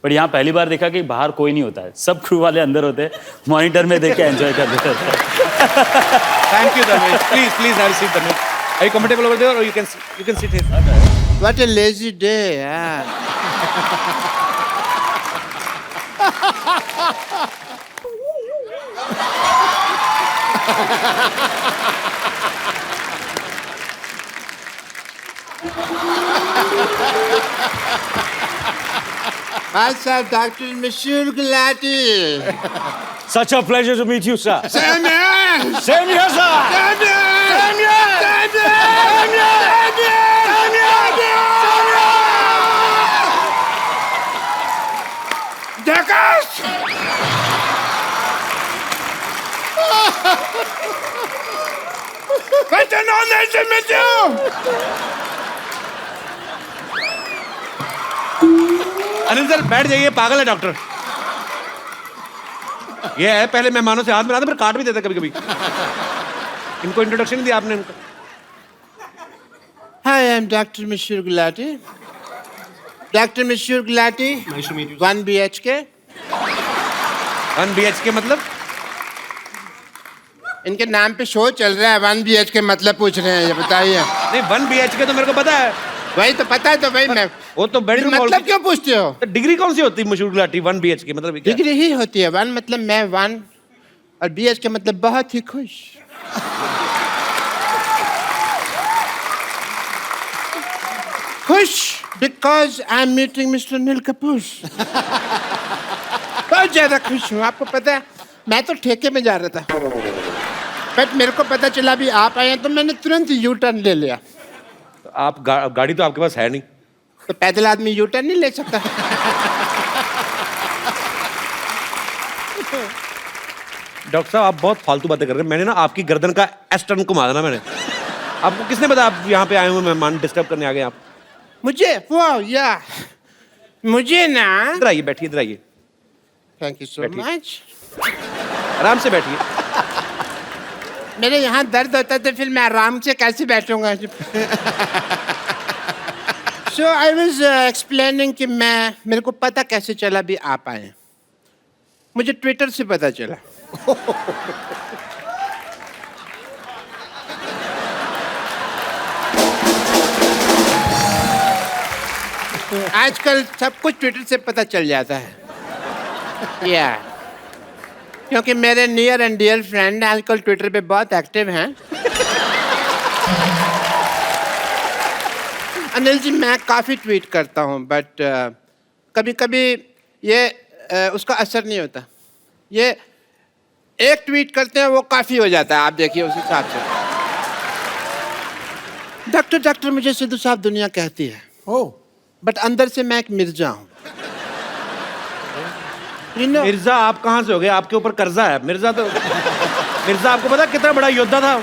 बट यहाँ पहली बार देखा कि बाहर कोई नहीं होता है, सब क्रू वाले अंदर होते हैं, मॉनिटर में देख के एंजॉय करते रहते हैं। Thank you Dharmesh. Please have a seat Dharmesh. Are you comfortable over there or you can sit here? What a lazy day यार। अच्छा doctor Mashoor Gulati. Such a pleasure to meet you, sir. Same here. Same here, sir. Same here. Same here. Same here. Same here. Same here. Jackass. What's an honor to meet you? Anil sir बैठ जाइए, पागल है डॉक्टर। ये है पहले मेहमानों से हाथ मिलाते फिर काट भी देते कभी कभी। इनको इंट्रोडक्शन नहीं दिया आपने इनको। Hi, I'm Dr. Mishur Gulati. Dr. Mishur Gulati. Nice to meet you. 1 BHK. 1 BHK मतलब? इनके नाम पे शो चल रहा है, 1 BHK मतलब पूछ रहे हैं, ये बताइए। नहीं 1 BHK तो मेरे को पता है। वही तो पता है तो वही मैं। वो तो बेडरूम मतलब क्यों पूछते हो? तो डिग्री कौन सी होती है मशहूर गुलाटी 1 BHK मतलब क्या? डिग्री ही होती है। 1 मतलब मैं 1 और BHK मतलब बहुत ही खुश। खुश because I am meeting mister Neel Kapoor. बहुत ज्यादा खुश हूँ। आपको पता है मैं तो ठेके में जा रहा था, बट मेरे को पता चला भी आप आए हैं तो मैंने तुरंत यू टर्न ले लिया। आप गाड़ी तो आपके पास है नहीं, तो पैदल आदमी यू टर्न नहीं ले सकता। डॉक्टर साहब आप बहुत फालतू बातें कर रहे हैं। मैंने ना आपकी गर्दन का एस टर्न घुमा देना मैंने। आपको किसने बताया आप यहाँ पे आए हुए मेहमान डिस्टर्ब करने आ गए आप? मुझे वाह या मुझे ना। इधर आइए, बैठिए इधर आइए, थैंक यू सो बैठिए। मच। आराम से बैठिए। मेरे यहाँ दर्द होता है तो फिर मैं आराम से कैसे बैठूंगा? सो आई वाज एक्सप्लेनिंग कि मेरे को पता कैसे चला भी आप आए। मुझे ट्विटर से पता चला। आजकल सब कुछ ट्विटर से पता चल जाता है। या क्योंकि मेरे नियर एंड डियर फ्रेंड आजकल ट्विटर पे बहुत एक्टिव हैं। अनिल जी मैं काफ़ी ट्वीट करता हूँ बट कभी कभी ये उसका असर नहीं होता। ये एक ट्वीट करते हैं वो काफ़ी हो जाता है, आप देखिए उस हिसाब से। डॉक्टर मुझे सिद्धू साहब दुनिया कहती है, ओ बट अंदर से मैं एक मिर्जा हूँ। You know, मिर्जा आप कहाँ से हो गए? आपके ऊपर कर्जा है। मिर्जा आपको पता कितना बड़ा योद्धा था?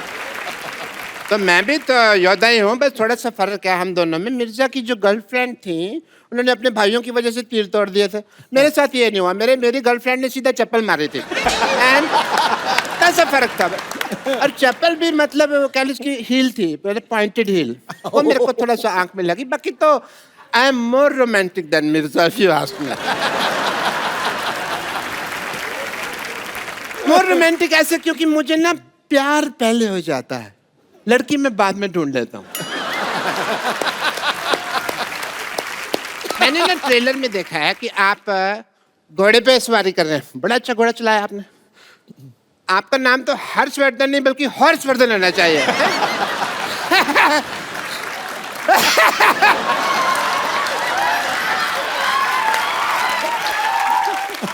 तो मैं भी तो योद्धा ही हूँ, बस थोड़ा सा फर्क है हम दोनों में। मिर्जा की जो गर्लफ्रेंड थी उन्होंने अपने भाइयों की वजह से तीर तोड़ दिए थे। मेरे साथ ये नहीं हुआ, मेरी गर्लफ्रेंड ने सीधा चप्पल मारी थी। एंड ऐसा फर्क था। और चप्पल भी मतलब कह लीजिए उसकी हील थी, पहले पॉइंटेड हील, वो मेरे को थोड़ा सा आंख में लगी। बाकी तो I am more romantic than Mirza if you ask me. More romantic ऐसे क्योंकि मुझे ना प्यार पहले हो जाता है, लड़की मैं बाद में ढूंढ लेता हूँ। मैंने ना ट्रेलर में देखा है कि आप घोड़े पे सवारी कर रहे हैं। बड़ा अच्छा घोड़ा चलाया आपने। आपका नाम तो हर्षवर्धन नहीं बल्कि हॉर्सवर्धन होना चाहिए।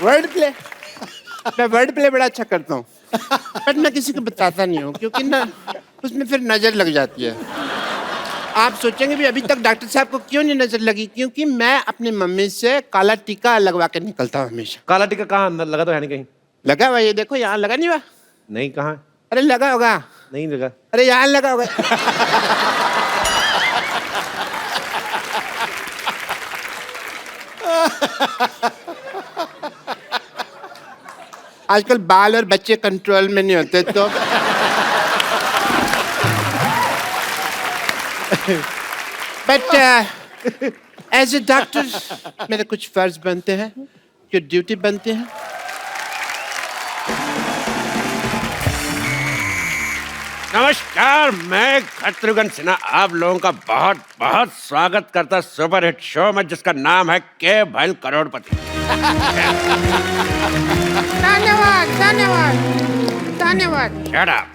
वर्ड प्ले, मैं वर्ड प्ले बड़ा अच्छा करता हूँ बट मैं किसी को बताता नहीं हूँ क्योंकि ना उसमें फिर नजर लग जाती है। आप सोचेंगे भी अभी तक डॉक्टर साहब को क्यों नहीं नजर लगी, क्योंकि मैं अपनी मम्मी से काला टीका लगवा के निकलता हूँ हमेशा। काला टीका कहाँ? अंदर लगा तो है नहीं कहीं? लगा हुआ, ये देखो यहाँ लगा नहीं हुआ। नहीं, कहाँ? अरे लगा होगा। नहीं लगा। अरे यहाँ लगा होगा। आजकल बाल और बच्चे कंट्रोल में नहीं होते तो बट एज ए डॉक्टर मेरे कुछ फर्ज बनते हैं, जो ड्यूटी बनते हैं। नमस्कार, मैं शत्रुघ्न सिन्हा आप लोगों का बहुत बहुत स्वागत करता सुपरहिट शो में जिसका नाम है के भैल करोड़पति। धन्यवाद धन्यवाद धन्यवाद। Shut up.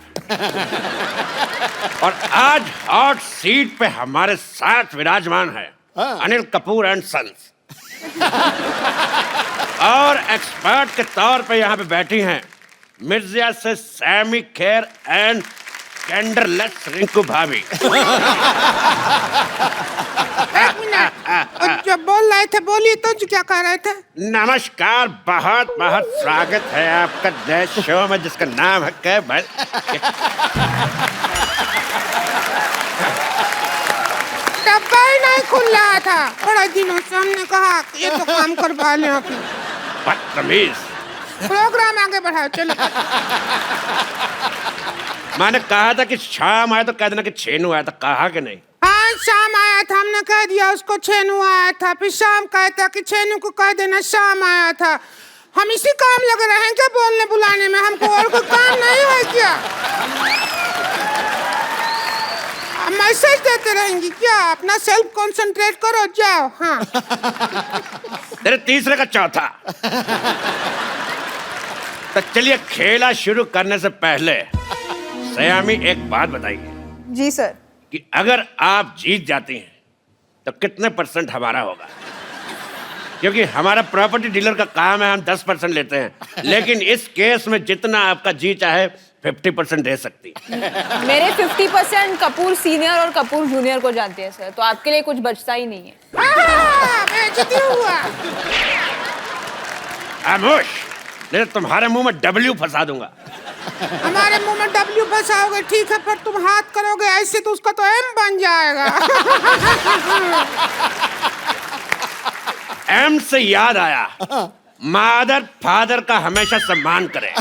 और आज हॉट सीट पे हमारे साथ विराजमान है अनिल कपूर एंड सन्स। और एक्सपर्ट के तौर पे यहाँ पे बैठी हैं मिर्जा से सैमी खेर एंड जेंडरलेस रिंकू भाभी। एक मिनट, जो बोल रहे थे बोलिए तो, जो क्या कह रहे थे? नमस्कार, बहुत बहुत स्वागत है आपका नए शो में जिसका नाम है के भैल। डब्बा ही नहीं खुल रहा था बड़ा दिनों से, हमने कहा कि ये तो काम करवा लें अपने। बदतमीज। प्रोग्राम आगे बढ़ाओ चलो। मैंने कहा था कि शाम आया तो कह देना कि छेनू आया था, कहा कि नहीं? हाँ शाम आया था, हमने कह दिया उसको छेनू आया था, फिर शाम कहता कि छेनू को कह देना शाम आया था। हम इसी काम लगे रहे हैं क्या बोलने बुलाने में? हमको और कोई काम नहीं है क्या? मैसेज देते रहेंगी क्या? अपना सेल्फ कंसंट्रेट करो, जाओ। हाँ तेरे तीसरे का चौथा। तो चलिए खेला शुरू करने से पहले सयामी एक बात बताइए जी सर। कि अगर आप जीत जाती हैं तो कितने % हमारा होगा? क्योंकि हमारा प्रॉपर्टी डीलर का काम है, हम 10% लेते हैं, लेकिन इस केस में जितना आपका जी चाहे 50% दे सकती। मेरे 50% कपूर सीनियर और कपूर जूनियर को जाते हैं सर, तो आपके लिए कुछ बचता ही नहीं है। मैं जीती हुआ। खामोश, नहीं तो तुम्हारे मुंह में W फंसा दूंगा। हमारे मुंह में W फंसाओगे ठीक है, पर तुम हाथ करोगे ऐसे तो उसका तो M बन जाएगा। M से याद आया, मादर फादर का हमेशा सम्मान करें।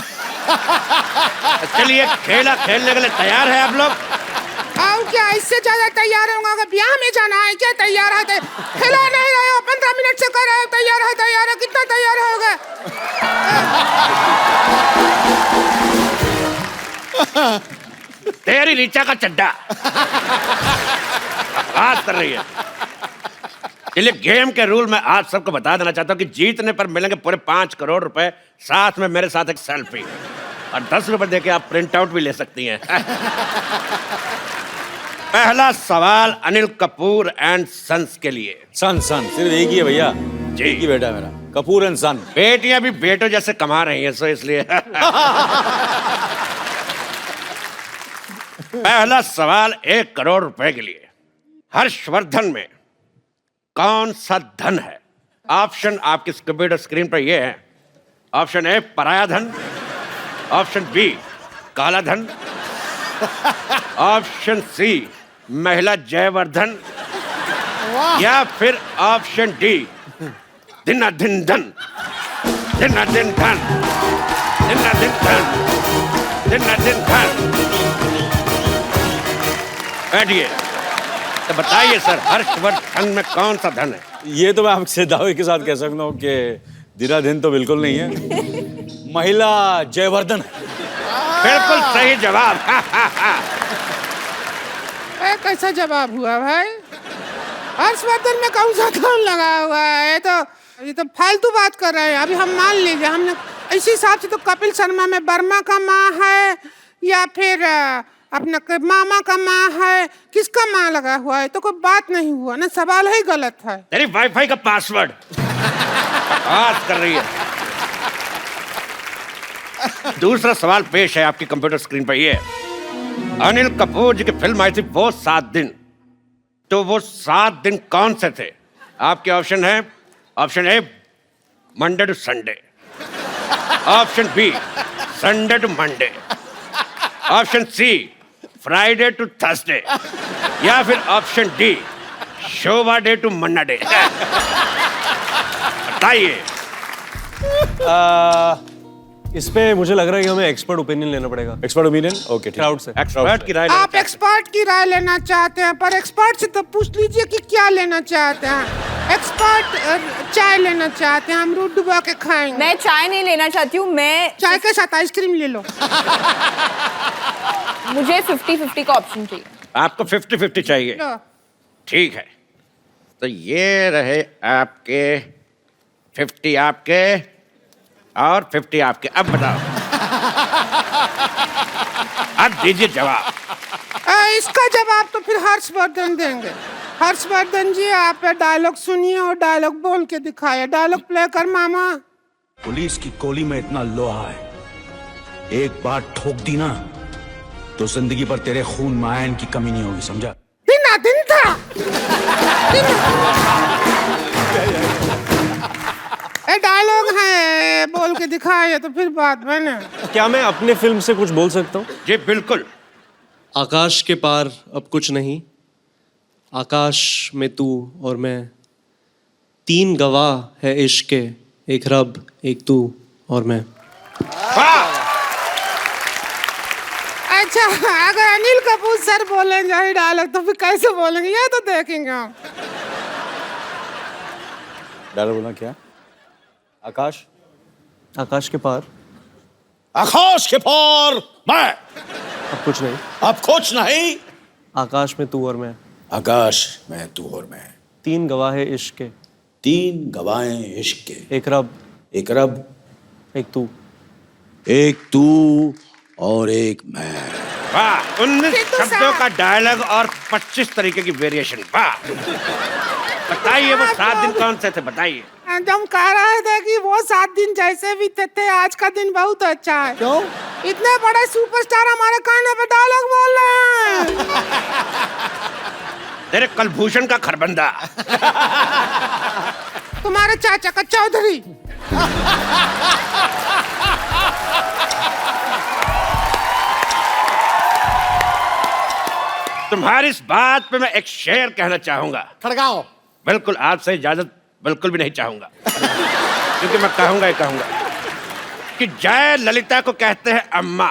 चलिए खेला खेलने के लिए तैयार है आप लोग? और क्या इससे ज्यादा तैयार होगा? अगर ब्याह में जाना है क्या? तैयार है? खिला नहीं रहे हो, 15 मिनट से कर रहे हो तैयार है, कितना तैयार होगा? तेरी रीचा का चड्डा बात कर रही है। चलिए गेम के रूल मैं आज सबको बता देना चाहता हूँ कि जीतने पर मिलेंगे पूरे 5 करोड़ रुपए, साथ में मेरे साथ एक सेल्फी, और 10 रुपए देके आप प्रिंट आउट भी ले सकती हैं। पहला सवाल अनिल कपूर एंड सन्स के लिए। सन सिर्फ एक ही है भैया, जी। एक ही बेटा है मेरा, कपूर एंड सन। बेटियां भी बेटों जैसे कमा रही हैं, सो इसलिए पहला सवाल 1 करोड़ रुपए के लिए। हर्षवर्धन में कौन सा धन है? ऑप्शन आपकी कंप्यूटर स्क्रीन पर ये है। ऑप्शन ए पराया धन, ऑप्शन बी काला धन, ऑप्शन सी महिला जयवर्धन, या फिर ऑप्शन डी दिन धन, दिन धन, दिन धन, दिन धन। बैठिए, तो बताइए सर, हर्षवर्धन में कौन सा धन है? ये तो मैं आपसे दावे के साथ कह सकता हूँ कि दिन तो बिल्कुल नहीं है, महिला जयवर्धन है। बिल्कुल सही जवाब। कैसा जवाब हुआ भाई? हर्षवर्धन में कौन सा धन लगा हुआ है? ये तो फालतू बात कर रहे हैं। अभी हम मान लीजिए, हमने इसी हिसाब से तो कपिल शर्मा में वर्मा का माँ है या फिर अपना मामा का माँ है, किसका माँ लगा हुआ है? तो कोई बात नहीं हुआ ना, सवाल ही गलत है। तेरी वाईफाई का पासवर्ड बात कर रही है। दूसरा सवाल पेश है आपकी कंप्यूटर स्क्रीन पर। ये अनिल कपूर जी की फिल्म आई थी वो 7 दिन, तो वो 7 दिन कौन से थे? आपके ऑप्शन है, option A Monday to Sunday, option B Sunday to Monday, option C Friday to Thursday, या फिर option D showaday to Mannaday. बताइए। इस पे मुझे लग रहा है कि हमें एक्सपर्ट ओपिनियन लेना पड़ेगा। एक्सपर्ट ओपिनियन, ओके, क्राउड से। एक्सपर्ट की राय आप एक्सपर्ट की राय लेना चाहते हैं, पर एक्सपर्ट से तो पूछ लीजिए कि क्या लेना चाहते हैं। एक्सपर्ट चाय लेना चाहते हैं, हम दूध डुबा के खाएंगे। मैं चाय नहीं लेना चाहती हूँ, मैं चाय के साथ आइसक्रीम ले लो। मुझे 50-50 का ऑप्शन चाहिए। आपको 50-50 चाहिए? लो। ठीक है, तो ये रहे आपके 50 आपके और 50 आपके। अब बताओ, अब दीजिए जवाब। इसका जवाब तो फिर हर्षवर्धन देंगे। हर्षवर्धन जी, आप डायलॉग सुनिए और डायलॉग बोल के दिखाइए। डायलॉग प्ले कर मामा। पुलिस की गोली में इतना लोहा है, एक बार ठोक दी ना तो जिंदगी भर तेरे खून में आयरन की कमी नहीं होगी, समझा? दिन था। डायलॉग है, बोल के दिखाए तो फिर बात बने। क्या मैं अपने फिल्म से कुछ बोल सकता हूँ? जी बिल्कुल। आकाश के पार अब कुछ नहीं, आकाश में तू और मैं, 3 गवाह है इश्क के, एक रब, एक तू और मैं। अच्छा, अगर अनिल कपूर सर बोलेंगे डायलॉग तो फिर कैसे बोलेंगे, ये तो देखेंगे हम। डायलॉग बोलना क्या? आकाश आकाश के पार आकाश के पार मैं, अब कुछ नहीं, अब कुछ नहीं, आकाश में तू और मैं, आकाश में तू और मैं, 3 गवाह है इश्क के, 3 गवाहें इश्क के, एक रब, एक तू, एक तू और एक मैं। वाह, 19 शब्दों का डायलॉग और 25 तरीके की वेरिएशन। वाह, बताइए वो 7 दिन कौन से थे? बताइए। हम कह रहे थे कि वो 7 दिन जैसे भी थे, आज का दिन बहुत अच्छा है। क्यों? इतने बड़े सुपरस्टार हमारे कान पे डायलॉग बोल रहे हैं। तेरे कलभूषण का खरबंदा। तुम्हारे चाचा का चौधरी। तुम्हारी इस बात पे मैं एक शेर कहना चाहूंगा। खड़गाओ। बिल्कुल, आपसे इजाजत बिल्कुल भी नहीं चाहूंगा, क्योंकि मैं कहूंगा ही कहूंगा कि जय ललिता को कहते हैं अम्मा,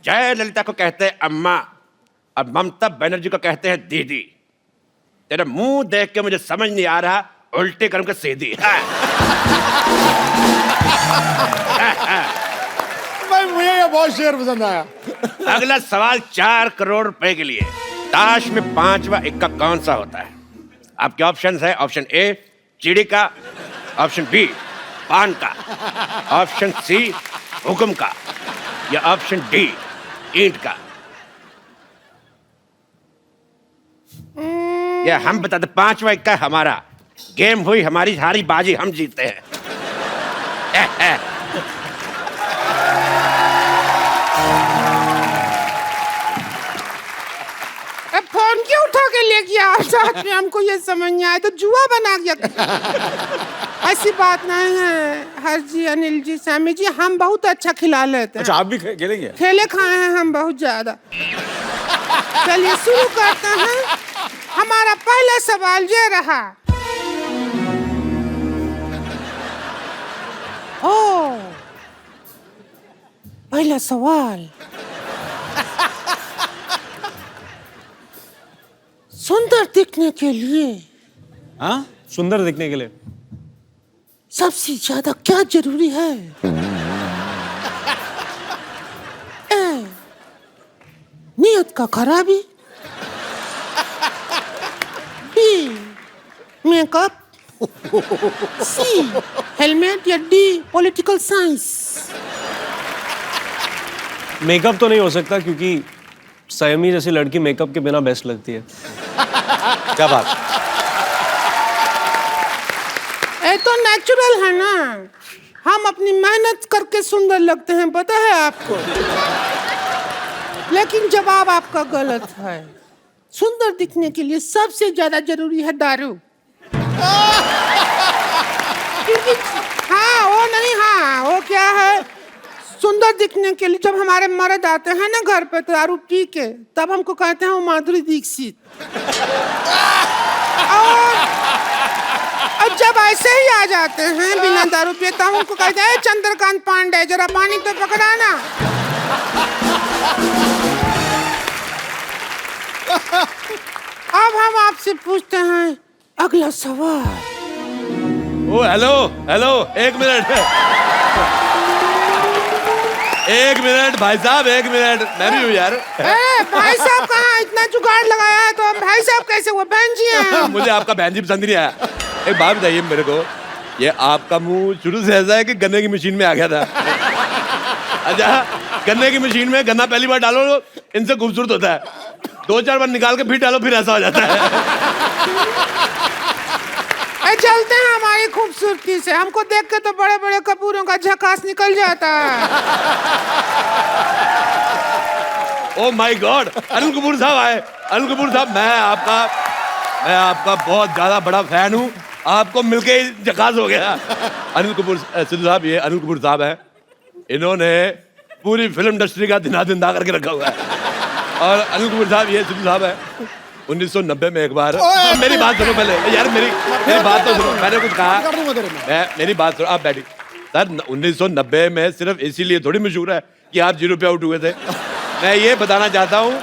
जय ललिता को कहते हैं अम्मा, और ममता बनर्जी को कहते हैं दीदी। तेरा मुंह देख के मुझे समझ नहीं आ रहा, उल्टे कर्म का सीधी। भाई मुझे ये बहुत शेर पसंद आया। अगला सवाल 4 करोड़ रुपए के लिए। ताश में 5वां इक्का कौन सा होता है? आपके ऑप्शंस है, ऑप्शन ए चिड़ी का, ऑप्शन बी पान का, ऑप्शन सी हुक्म का, या ऑप्शन डी ईंट का। ये हम बताते 5 का हमारा गेम हुई, हमारी सारी बाजी हम जीतते हैं। अब फोन क्यों उठा के ले गया साथ में? हमको ये समझ नहीं आया, तो जुआ बना गया। ऐसी बात नहीं है हर जी, अनिल जी, सामी जी, हम बहुत अच्छा खिला लेते हैं। अच्छा, आप भी खेलेंगे? खेले खाए हैं हम बहुत ज्यादा। चलिए शुरू करते हैं। हमारा पहला सवाल ये रहा। ओ, पहला सवाल, सुंदर दिखने के लिए, हाँ, सुंदर दिखने के लिए सबसे ज्यादा क्या जरूरी है? ए, नियत का खराबी, बी, मेकअप, सी, हेलमेट, या डी, पॉलिटिकल साइंस। मेकअप तो नहीं हो सकता क्योंकि सयमी जैसी लड़की मेकअप के बिना बेस्ट लगती है। क्या बात? ये तो नेचुरल है ना, हम अपनी मेहनत करके सुंदर लगते हैं, पता है आपको। लेकिन जवाब आपका गलत है। सुंदर दिखने के लिए सबसे ज्यादा जरूरी है दारू। क्योंकि हाँ, वो नहीं, हाँ, वो क्या है, सुंदर दिखने के लिए जब हमारे मर्द आते हैं ना घर पे दारू पी के, तब हमको कहते हैं वो माधुरी दीक्षित। और जब ऐसे ही आ जाते हैं बिना दारू पिए, तब हमको कहते हैं चंद्रकांत पांडे, जरा पानी तो पकड़ाना। अब हम आपसे पूछते हैं अगला सवाल। ओ हेलो हेलो, एक मिनट भाई साहब, 1 मिनट, मैं भी हूँ यार। भाई साहब कहाँ? इतना जुगाड़ लगाया है तो हम भाई साहब कैसे? वो बहन जी हैं। मुझे आपका बहन जी पसंद नहीं आया। एक बात बताइए मेरे को, ये आपका मुंह शुरू से ऐसा है कि गन्ने की मशीन में आ गया था? अच्छा, गन्ने की मशीन में गन्ना पहली बार डालो इनसे खूबसूरत होता है, 2-4 बार निकाल के फिर डालो फिर ऐसा हो जाता है। चलते हैं हमारी खूबसूरती से, हमको देख के तो बड़े बड़े कपूरों का झकास निकल जाता है। Oh my God, Anil Kapoor साहब आए। अनिल कपूर साहब, मैं आपका बहुत ज्यादा बड़ा फैन हूँ, आपको मिलके ही झकास हो गया। अनिल कपूर सिद्धू साहब, ये अनिल कपूर साहब है, इन्होंने पूरी फिल्म इंडस्ट्री का दिना करके रखा हुआ है। और अनिल कपूर साहब, ये सिद्धू साहब है, 1990 में एक बार, मेरी बात सुनो पहले यार, मेरी बात तो सुनो, मैंने कुछ कहा, मेरी बात सुनो, आप बैठिए। सर, 1990 में सिर्फ इसीलिए थोड़ी मशहूर है कि आप 0 पे आउट हुए थे। मैं ये बताना चाहता हूँ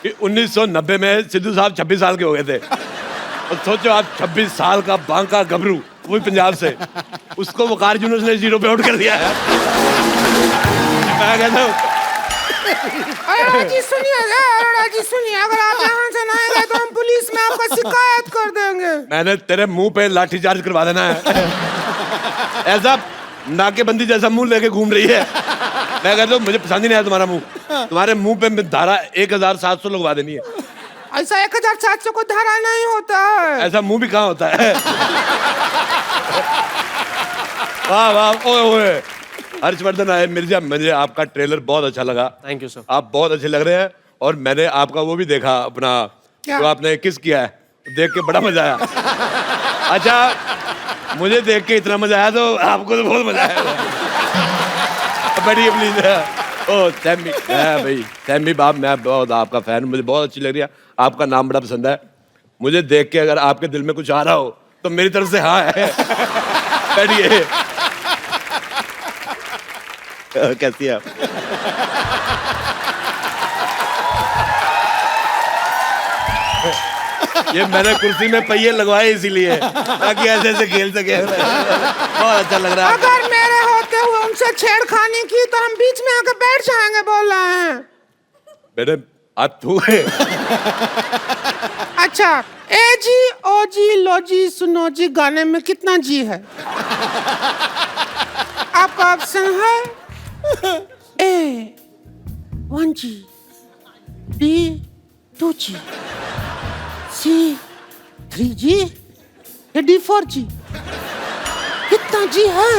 कि 1990 में सिद्धू साहब 26 साल के हो गए थे। और सोचो आप, 26 साल का बांका गबरू, वो पंजाब से, उसको वकार यूनुस ने 0 पे आउट कर दिया है। मैं कहता हूँ, अरोड़ा जी सुनिए, अगर आप यहाँ से ना आएंगे तो हम पुलिस में आपका शिकायत कर देंगे। मैंने तेरे मुंह पे लाठीचार्ज करवा देना है। ऐसा नाकेबंदी जैसा मुंह लेके घूम रही है। मैं कहता हूँ मुझे पसंद ही नहीं आया तुम्हारा मुंह। तुम्हारे मुंह पे धारा 1700 लगवा देनी है। ऐसा 1700 को धारा नहीं होता है। ऐसा मुंह भी कहाँ होता है? वाह वाह, ओए ओए, हर्षवर्धन आए मिर्जा, मुझे आपका ट्रेलर बहुत अच्छा लगा। Thank you sir. आप बहुत अच्छे लग रहे हैं। और मैंने आपका वो भी देखा अपना, जो आपने किस किया है, देख के बड़ा मजा आया। अच्छा, मुझे देख के इतना मजा आया तो आपको तो बहुत मजा आया। बैठिए प्लीज। ओ सैमी, भाई सैमी बाप, मैं बहुत आपका फैन, मुझे बहुत अच्छी लग रही है, आपका नाम बड़ा पसंद है मुझे। देख के अगर आपके दिल में कुछ आ रहा हो तो मेरी तरफ से हाँ है। बैठिए। कैसी है आप? ये मैंने कुर्सी में पहिए लगवाए इसीलिए, ताकि ऐसे ऐसे खेल सके। बहुत अच्छा लग रहा है। अगर मेरे होते हुए उनसे छेड़खानी की तो हम बीच में आकर बैठ जाएंगे, बोल रहे हैं। बेटे आप तू है। अच्छा, ए जी, ओ जी, लो जी, सुनो जी, गाने में कितना जी है? आपका ऑप्शन है A 1G, B 2G, C3G या D4G? कितना जी है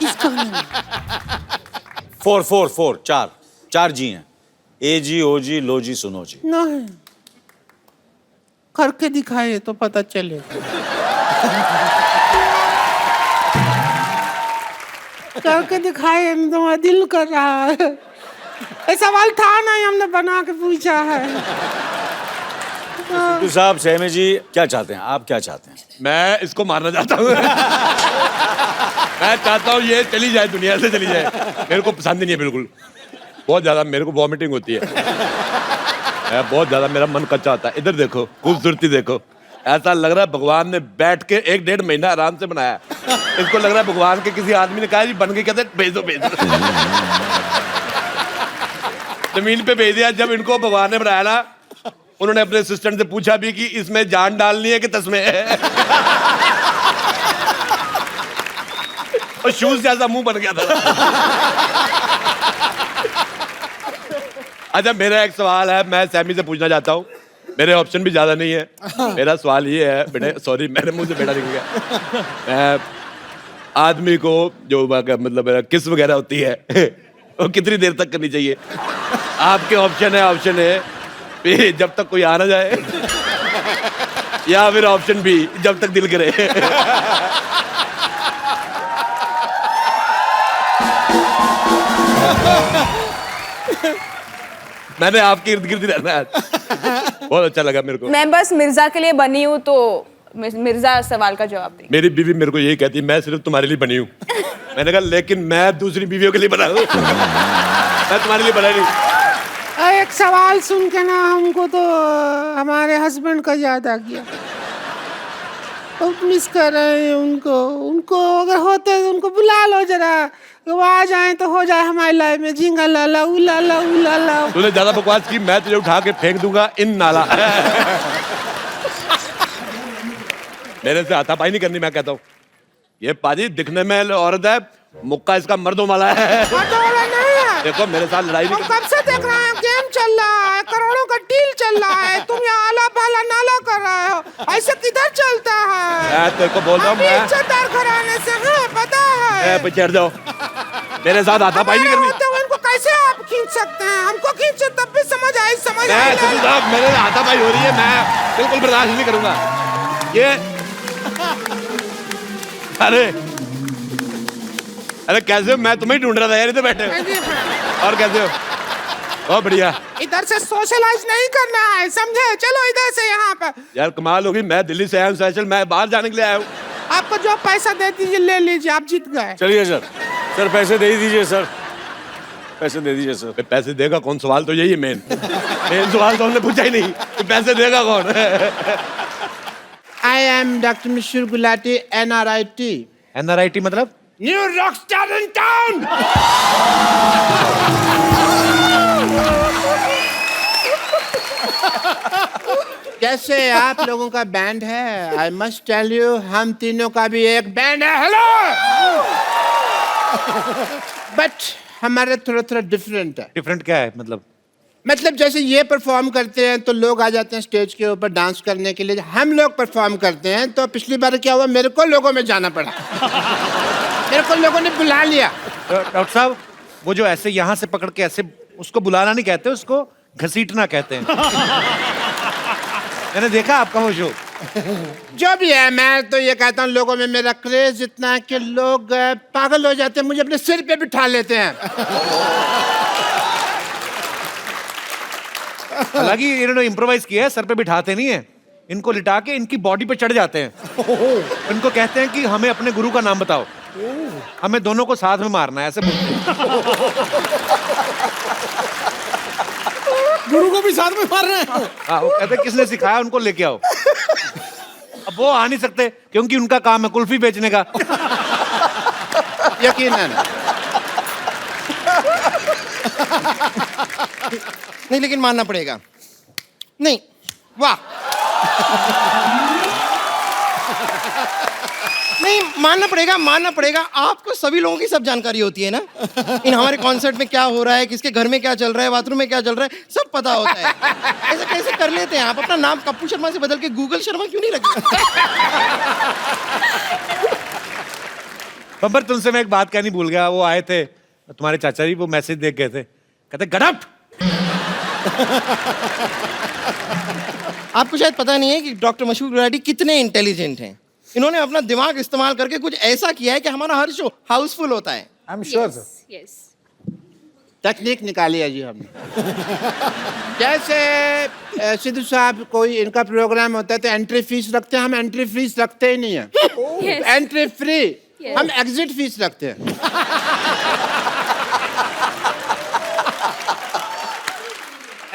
इस गाने में? 4 चार जी हैं। ए जी, ओ जी, लो जी, सुनो जी। नहीं, करके दिखाए तो पता चले। करके दिखाए तो दिल कर रहा है। ये सवाल था नहीं, हमने बना के पूछा है। सिद्धू साहब, सहमी जी क्या चाहते हैं? आप क्या चाहते हैं? मैं इसको मारना चाहता हूँ। मैं चाहता हूँ ये चली जाए, दुनिया से चली जाए। मेरे को पसंद ही नहीं है बिल्कुल। बहुत ज्यादा मेरे को वॉमिटिंग होती है। बहुत ज्यादा मेरा मन कच्चा होता है। इधर देखो, खूबसूरती देखो। ऐसा लग रहा है भगवान ने बैठ के 1-1.5 महीना आराम से बनाया। इसको लग रहा है भगवान के किसी आदमी ने कहा जी बन के, कहते भेज दो। जमीन पे भेज दिया। जब इनको भगवान ने बनाया ना, उन्होंने अपने असिस्टेंट से पूछा भी कि इसमें जान डालनी है कि तस्में है। और शूज जैसा मुंह बन गया था। अच्छा, मेरा एक सवाल है, मैं सैमी से पूछना चाहता हूँ। मेरे ऑप्शन भी ज्यादा नहीं है। मेरा सवाल ये है, बेटे सॉरी मेरे मुंह से बेटा निकल गया। मैं आदमी को जो मतलब किस वगैरह होती है वो कितनी देर तक करनी चाहिए? आपके ऑप्शन है जब तक कोई आ ना जाए, या फिर ऑप्शन बी जब तक दिल करे। मैंने आपके इर्द गिर्द रहना है। बहुत अच्छा लगा मेरे को। मैं बस मिर्जा के लिए बनी हूँ, तो मिर्जा सवाल का जवाब दे। मेरी बीवी मेरे को यही कहती है, मैं सिर्फ तुम्हारे लिए बनी हूँ। मैंने कहा लेकिन मैं दूसरी बीवियों के लिए बना हूँ। मैं तुम्हारे लिए बना नहीं। एक सवाल सुन के ना हमको तो हमारे हस्बैंड का याद आ गया। मिस कर रहे हैं उनको अगर होते तो उनको बुला लो जरा, वो आ जाए तो हो जाए हमारी लाइफ में झिंगा लाला उलाला उलाला। तूने ज्यादा बकवास की, मैं तुझे उठा के फेंक दूंगा इन नाला। मेरे से हाथापाई नहीं करनी। मैं कहता हूँ ये पाजी दिखने में औरत है, मुक्का इसका मर्दों वाला है। देखो मेरे साथ लड़ाई नहीं। कब से देख रहे हैं, गेम चल रहा है, करोड़ों का डील चल रहा है, तुम यहाँ आला पाला नाला कर रहे हो। ऐसे किधर चलता है? मैं तेरे को बोल रहा हूँ, मैं इज्जतदार घराने से हैं, पता है। चढ़ जाओ, मेरे साथ हाथापाई नहीं करनी। तो इनको कैसे आप खींच सकते हैं? हमको खींचे तब भी समझ आई। मेरे हाथापाई हो रही है, मैं बिल्कुल बर्दाश्त नहीं करूंगा ये। अरे कैसे हो? मैं तुम्हें ढूंढ रहा था यार, इधर बैठे। और कैसे हो? बहुत बढ़िया। इधर से सोशलाइज नहीं करना है, समझे? चलो इधर से यहाँ पर। यार कमाल होगी, मैं दिल्ली से आया हूँ स्पेशल, मैं बाहर जाने के लिए आया हूँ। आपको जो पैसा दे दीजिए, ले लीजिए, आप जीत गए। चलिए सर पैसे दे दीजिए सर, पैसे दे दीजिए सर। पैसे देगा कौन? सवाल तो यही है मेन सवाल तो हमने पूछा ही नहीं कि पैसे देगा कौन। I am Dr. Mishur Gulati, NRIT. NRIT मतलब? New rockstar in town. कैसे आप लोगों का बैंड है? आई मस्ट टेल यू, हम तीनों का भी एक बैंड है। हेलो। बट हमारा थोड़ा डिफरेंट है। डिफरेंट क्या है मतलब जैसे ये परफॉर्म करते हैं तो लोग आ जाते हैं स्टेज के ऊपर डांस करने के लिए। हम लोग परफॉर्म करते हैं तो पिछली बार क्या हुआ, मेरे को लोगों में जाना पड़ा। मेरे को लोगों ने बुला लिया। डॉक्टर साहब, वो जो ऐसे यहाँ से पकड़ के ऐसे, उसको बुलाना नहीं कहते, उसको घसीटना कहते हैं। मैंने देखा आपका वो शो। जो भी है, मैं तो ये कहता हूँ लोगों में मेरा क्रेज इतना है कि लोग पागल हो जाते हैं, मुझे अपने सिर पे बिठा लेते हैं। हालांकि इन्होंने इम्प्रोवाइज किया है, सर पे बिठाते नहीं है, इनको लिटा के इनकी बॉडी पे चढ़ जाते हैं। इनको कहते हैं कि हमें अपने गुरु का नाम बताओ, हमें दोनों को साथ में मारना है, ऐसे बोलते हैं। गुरु को भी साथ में मार रहे हैं। हाँ, वो कहते हैं किसने सिखाया, उनको लेके आओ। अब वो आ नहीं सकते क्योंकि उनका काम है कुल्फी बेचने का। यकीनन। नहीं लेकिन मानना पड़ेगा। नहीं, वाह। नहीं, मानना पड़ेगा। आपको सभी लोगों की सब जानकारी होती है ना। इन हमारे कॉन्सर्ट में क्या हो रहा है, किसके घर में क्या चल रहा है, बाथरूम में क्या चल रहा है, सब पता होता है। ऐसे कैसे कर लेते हैं आप? अपना नाम कप्पू शर्मा से बदल के गूगल शर्मा क्यों नहीं रखते? बब्बर, तुमसे मैं एक बात कहनी भूल गया। वो आए थे तुम्हारे चाचा जी, वो मैसेज देख गए थे, कहते गडप। आपको शायद पता नहीं है कि डॉक्टर मशहूर गुलाटी कितने इंटेलिजेंट हैं। इन्होंने अपना दिमाग इस्तेमाल करके कुछ ऐसा किया है कि हमारा हर शो हाउसफुल होता है। I am sure sir. Yes तकनीक निकाली है जी हमने। जैसे सिद्धू साहब कोई इनका प्रोग्राम होता है तो एंट्री फीस रखते हैं, हम एंट्री फीस रखते ही नहीं है। एंट्री फ्री, हम एग्जिट फीस रखते हैं।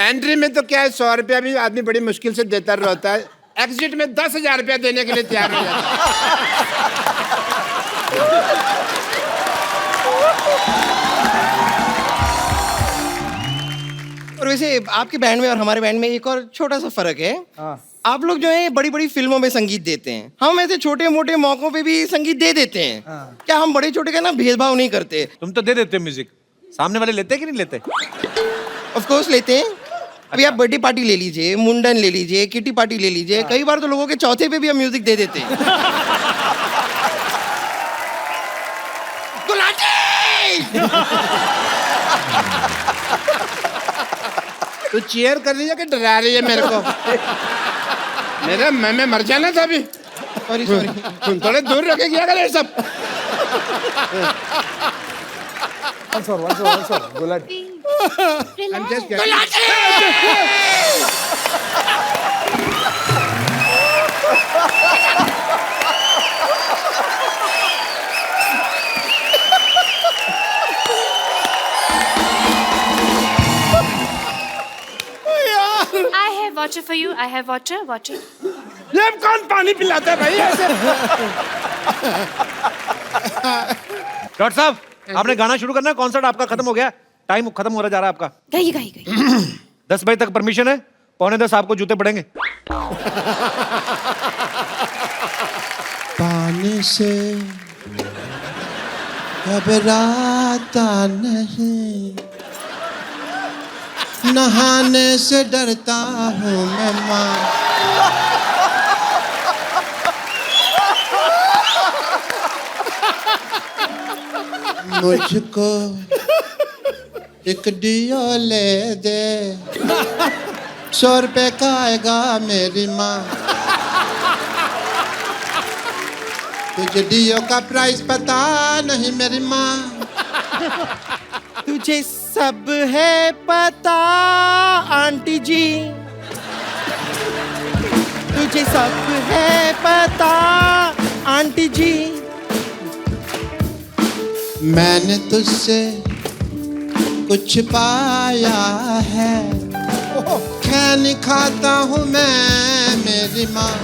एंट्री में तो क्या है, 100 रुपया भी आदमी बड़ी मुश्किल से देता रहता है, एग्जिट में 10,000 रुपया देने के लिए तैयार हो जाता है। और वैसे आपके बैंड में और हमारे बैंड में एक और छोटा सा फर्क है। आप लोग जो है बड़ी बड़ी फिल्मों में संगीत देते हैं, हम ऐसे छोटे मोटे मौकों पे भी संगीत दे देते हैं। क्या हम बड़े छोटे का ना भेदभाव नहीं करते? तुम तो दे देते हो म्यूजिक, सामने वाले लेते कि नहीं लेते? ऑफ कोर्स लेते हैं। अभी आप बर्थडे पार्टी ले लीजिए, मुंडन ले लीजिए, किटी पार्टी ले लीजिए, कई बार तो लोगों के चौथे पे भी हम म्यूजिक दे देते हैं। तू चीयर कर रही है कि डरा रही है मेरे को? मेरा मैं मर जाना था अभी। Sorry sorry. तुम थोड़े दूर रखे क्या करे सब। once more, Gulati. I'm just getting- I have water for you. I have water. ये कौन पानी पिलाता है भाई ऐसे? डॉक्टर साहब, आपने गाना शुरू करना है, कॉन्सर्ट आपका खत्म हो गया, टाइम खत्म हो रहा जा रहा है आपका। गई 10 बजे तक परमिशन है, 9:45 आपको जूते पड़ेंगे। पानी से घबराता नहीं, नहाने से डरता हूँ मैं माँ। मुझको एक डियो ले दे, 100 रुपए का आएगा मेरी माँ। तुझे डियो का प्राइस पता नहीं मेरी माँ। तुझे सब है पता आंटी जी, तुझे सब है पता आंटी जी। मैंने तुझसे कुछ पाया है, खैनी खाता हूँ मैं मेरी माँ।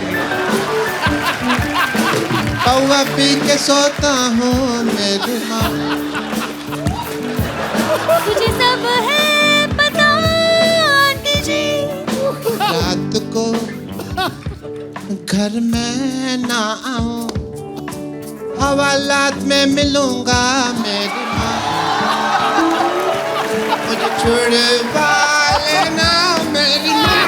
पौवा पी के सोता हूँ मेरी माँ। तुझे सब है पता आंटी जी। रात को घर में ना आऊं, हवालात में मिलूंगा मेरी माँ। मुझे छुड़वा लेना मेरी माँ।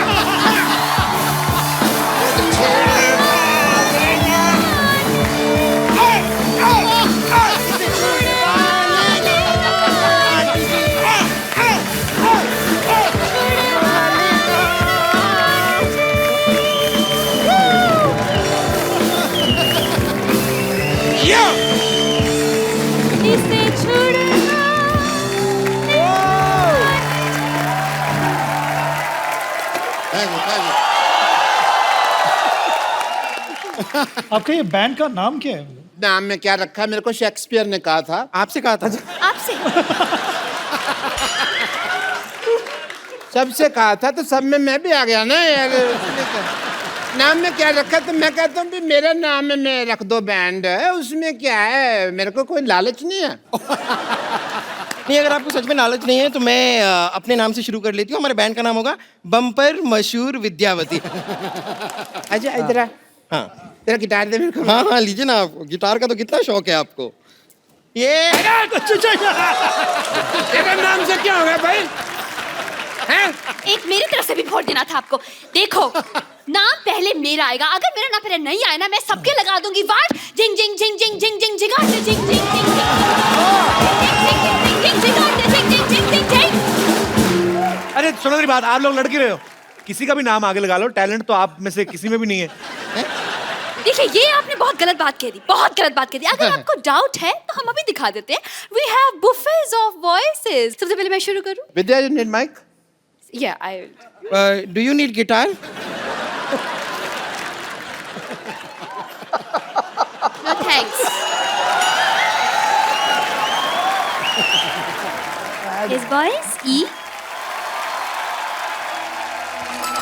मुझे छुड़वा लेना। इसे छुड़ना। आपके ये बैंड का नाम क्या है? नाम में क्या रखा है, मेरे को शेक्सपियर ने कहा था। आपसे कहा था? आपसे सबसे कहा था तो सब में मैं भी आ गया ना यार। नाम में क्या रखा, तो मैं कहता हूँ भी मेरा नाम में रख दो बैंड, उसमें क्या है, मेरे को कोई लालच नहीं है। नहीं, अगर आपको सच में लालच नहीं है तो मैं अपने नाम से शुरू कर लेती हूँ। हमारे बैंड का नाम होगा बम्पर मशहूर विद्यावती। अच्छा इधर आ। हाँ, तेरा गिटार दे मेरे को। हाँ हाँ लीजिए ना, आप गिटार का तो कितना शौक है आपको। ये तेरा नाम से क्या हो गया भाई? हैं? एक मेरी तरफ से भी वोट देना था आपको। देखो नाम पहले मेरा आएगा, अगर मेरा नाम पहले नहीं आया ना मैं सबके लगा दूंगी वाट। जिंग जिंग जिंग जिंग जिंग जिंग जिगाटे जिंग जिंग जिंग जिंग जिंग जिगाटे जिंग जिंग जिंग जिंग जिंग। अरे सुनो मेरी बात, आप लोग लड़के रहे हो, किसी का भी नाम आगे लगा लो, टैलेंट तो आप में से किसी में भी नहीं है। देखिए ये आपने बहुत गलत बात कह दी, बहुत गलत बात कह दी। अगर आपको डाउट है तो हम अभी दिखा देते हैं। We have buffets of voices. सबसे पहले मैं शुरू करूं? Vidya, you need mic? Yeah, I do you need guitar? No thanks. His voice E.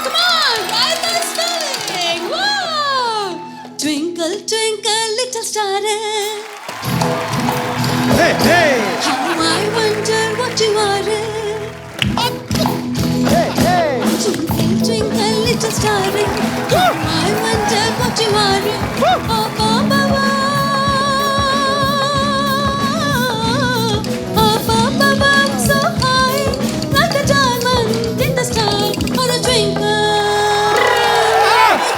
Come on, write the spelling. Wow! Twinkle twinkle little star. Hey, hey. How I wonder what you are. Hey, hey. Twinkle twinkle little star. How I wonder what you are. Oh, Baba. Oh, Baba, so high, like a diamond in the sky. Or a twinkle,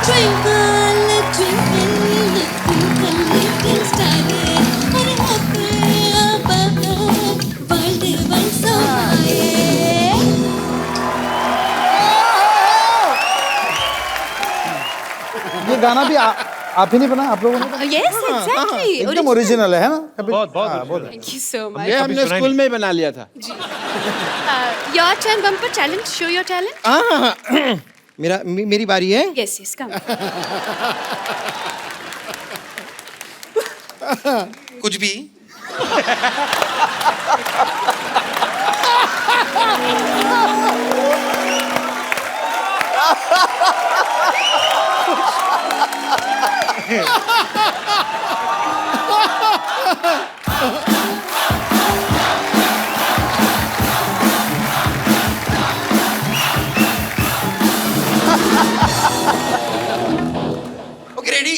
twinkle, twinkle, twinkle, little star. Or a up above, world so high. ये गाना भी आप ही नहीं बना, आप लोगों ने? Yes, exactly. एकदम ओरिजिनल है ना? बहुत बहुत Thank you so much. ये हमने स्कूल में ही बना लिया था। Your turn, bumper talent. Show your talent. मेरी बारी है। Yes, yes, come. कुछ भी। Okay, ready?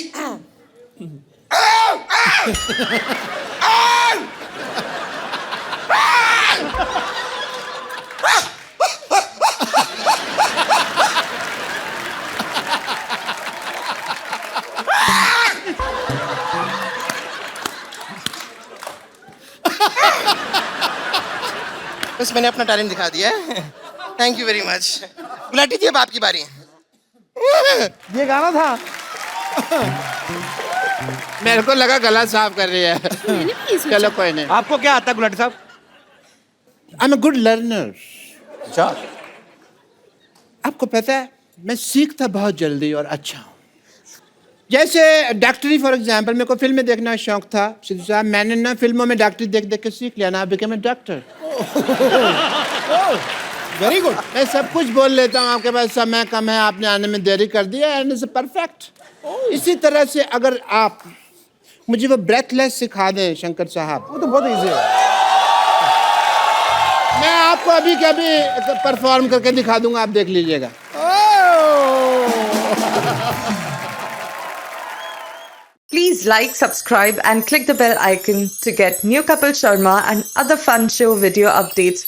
बस मैंने अपना टैलेंट दिखा दिया है। Thank you very much. Gulati ji अब आपकी बारी है। ये गाना था। मेरे को लगा गला साफ कर रही है। चलो कोई नहीं। आपको क्या आता है गुलाटी साहब? I am a good learner. अच्छा, आपको पता है मैं सीखता बहुत जल्दी और अच्छा हूँ। जैसे डॉक्टरी फॉर एग्जाम्पल, मेरे को फिल्में देखना शौक था। सिद्धू साहब, मैंने ना फिल्मों में डॉक्टरी देख देख के सीख लिया ना, become a doctor. Very good. मैं सब कुछ बोल लेता हूँ, आपके पास समय कम है, आपने आने में देरी कर दिया, एंड इट्स परफेक्ट। इसी तरह से अगर आप मुझे वो ब्रेथलेस सिखा दें शंकर साहब, वो तो बहुत इजी है। मैं आपको अभी के अभी परफॉर्म करके दिखा दूंगा, आप देख लीजिएगा। Please like, subscribe and click the bell icon to get new Kapil Sharma and other fun show video updates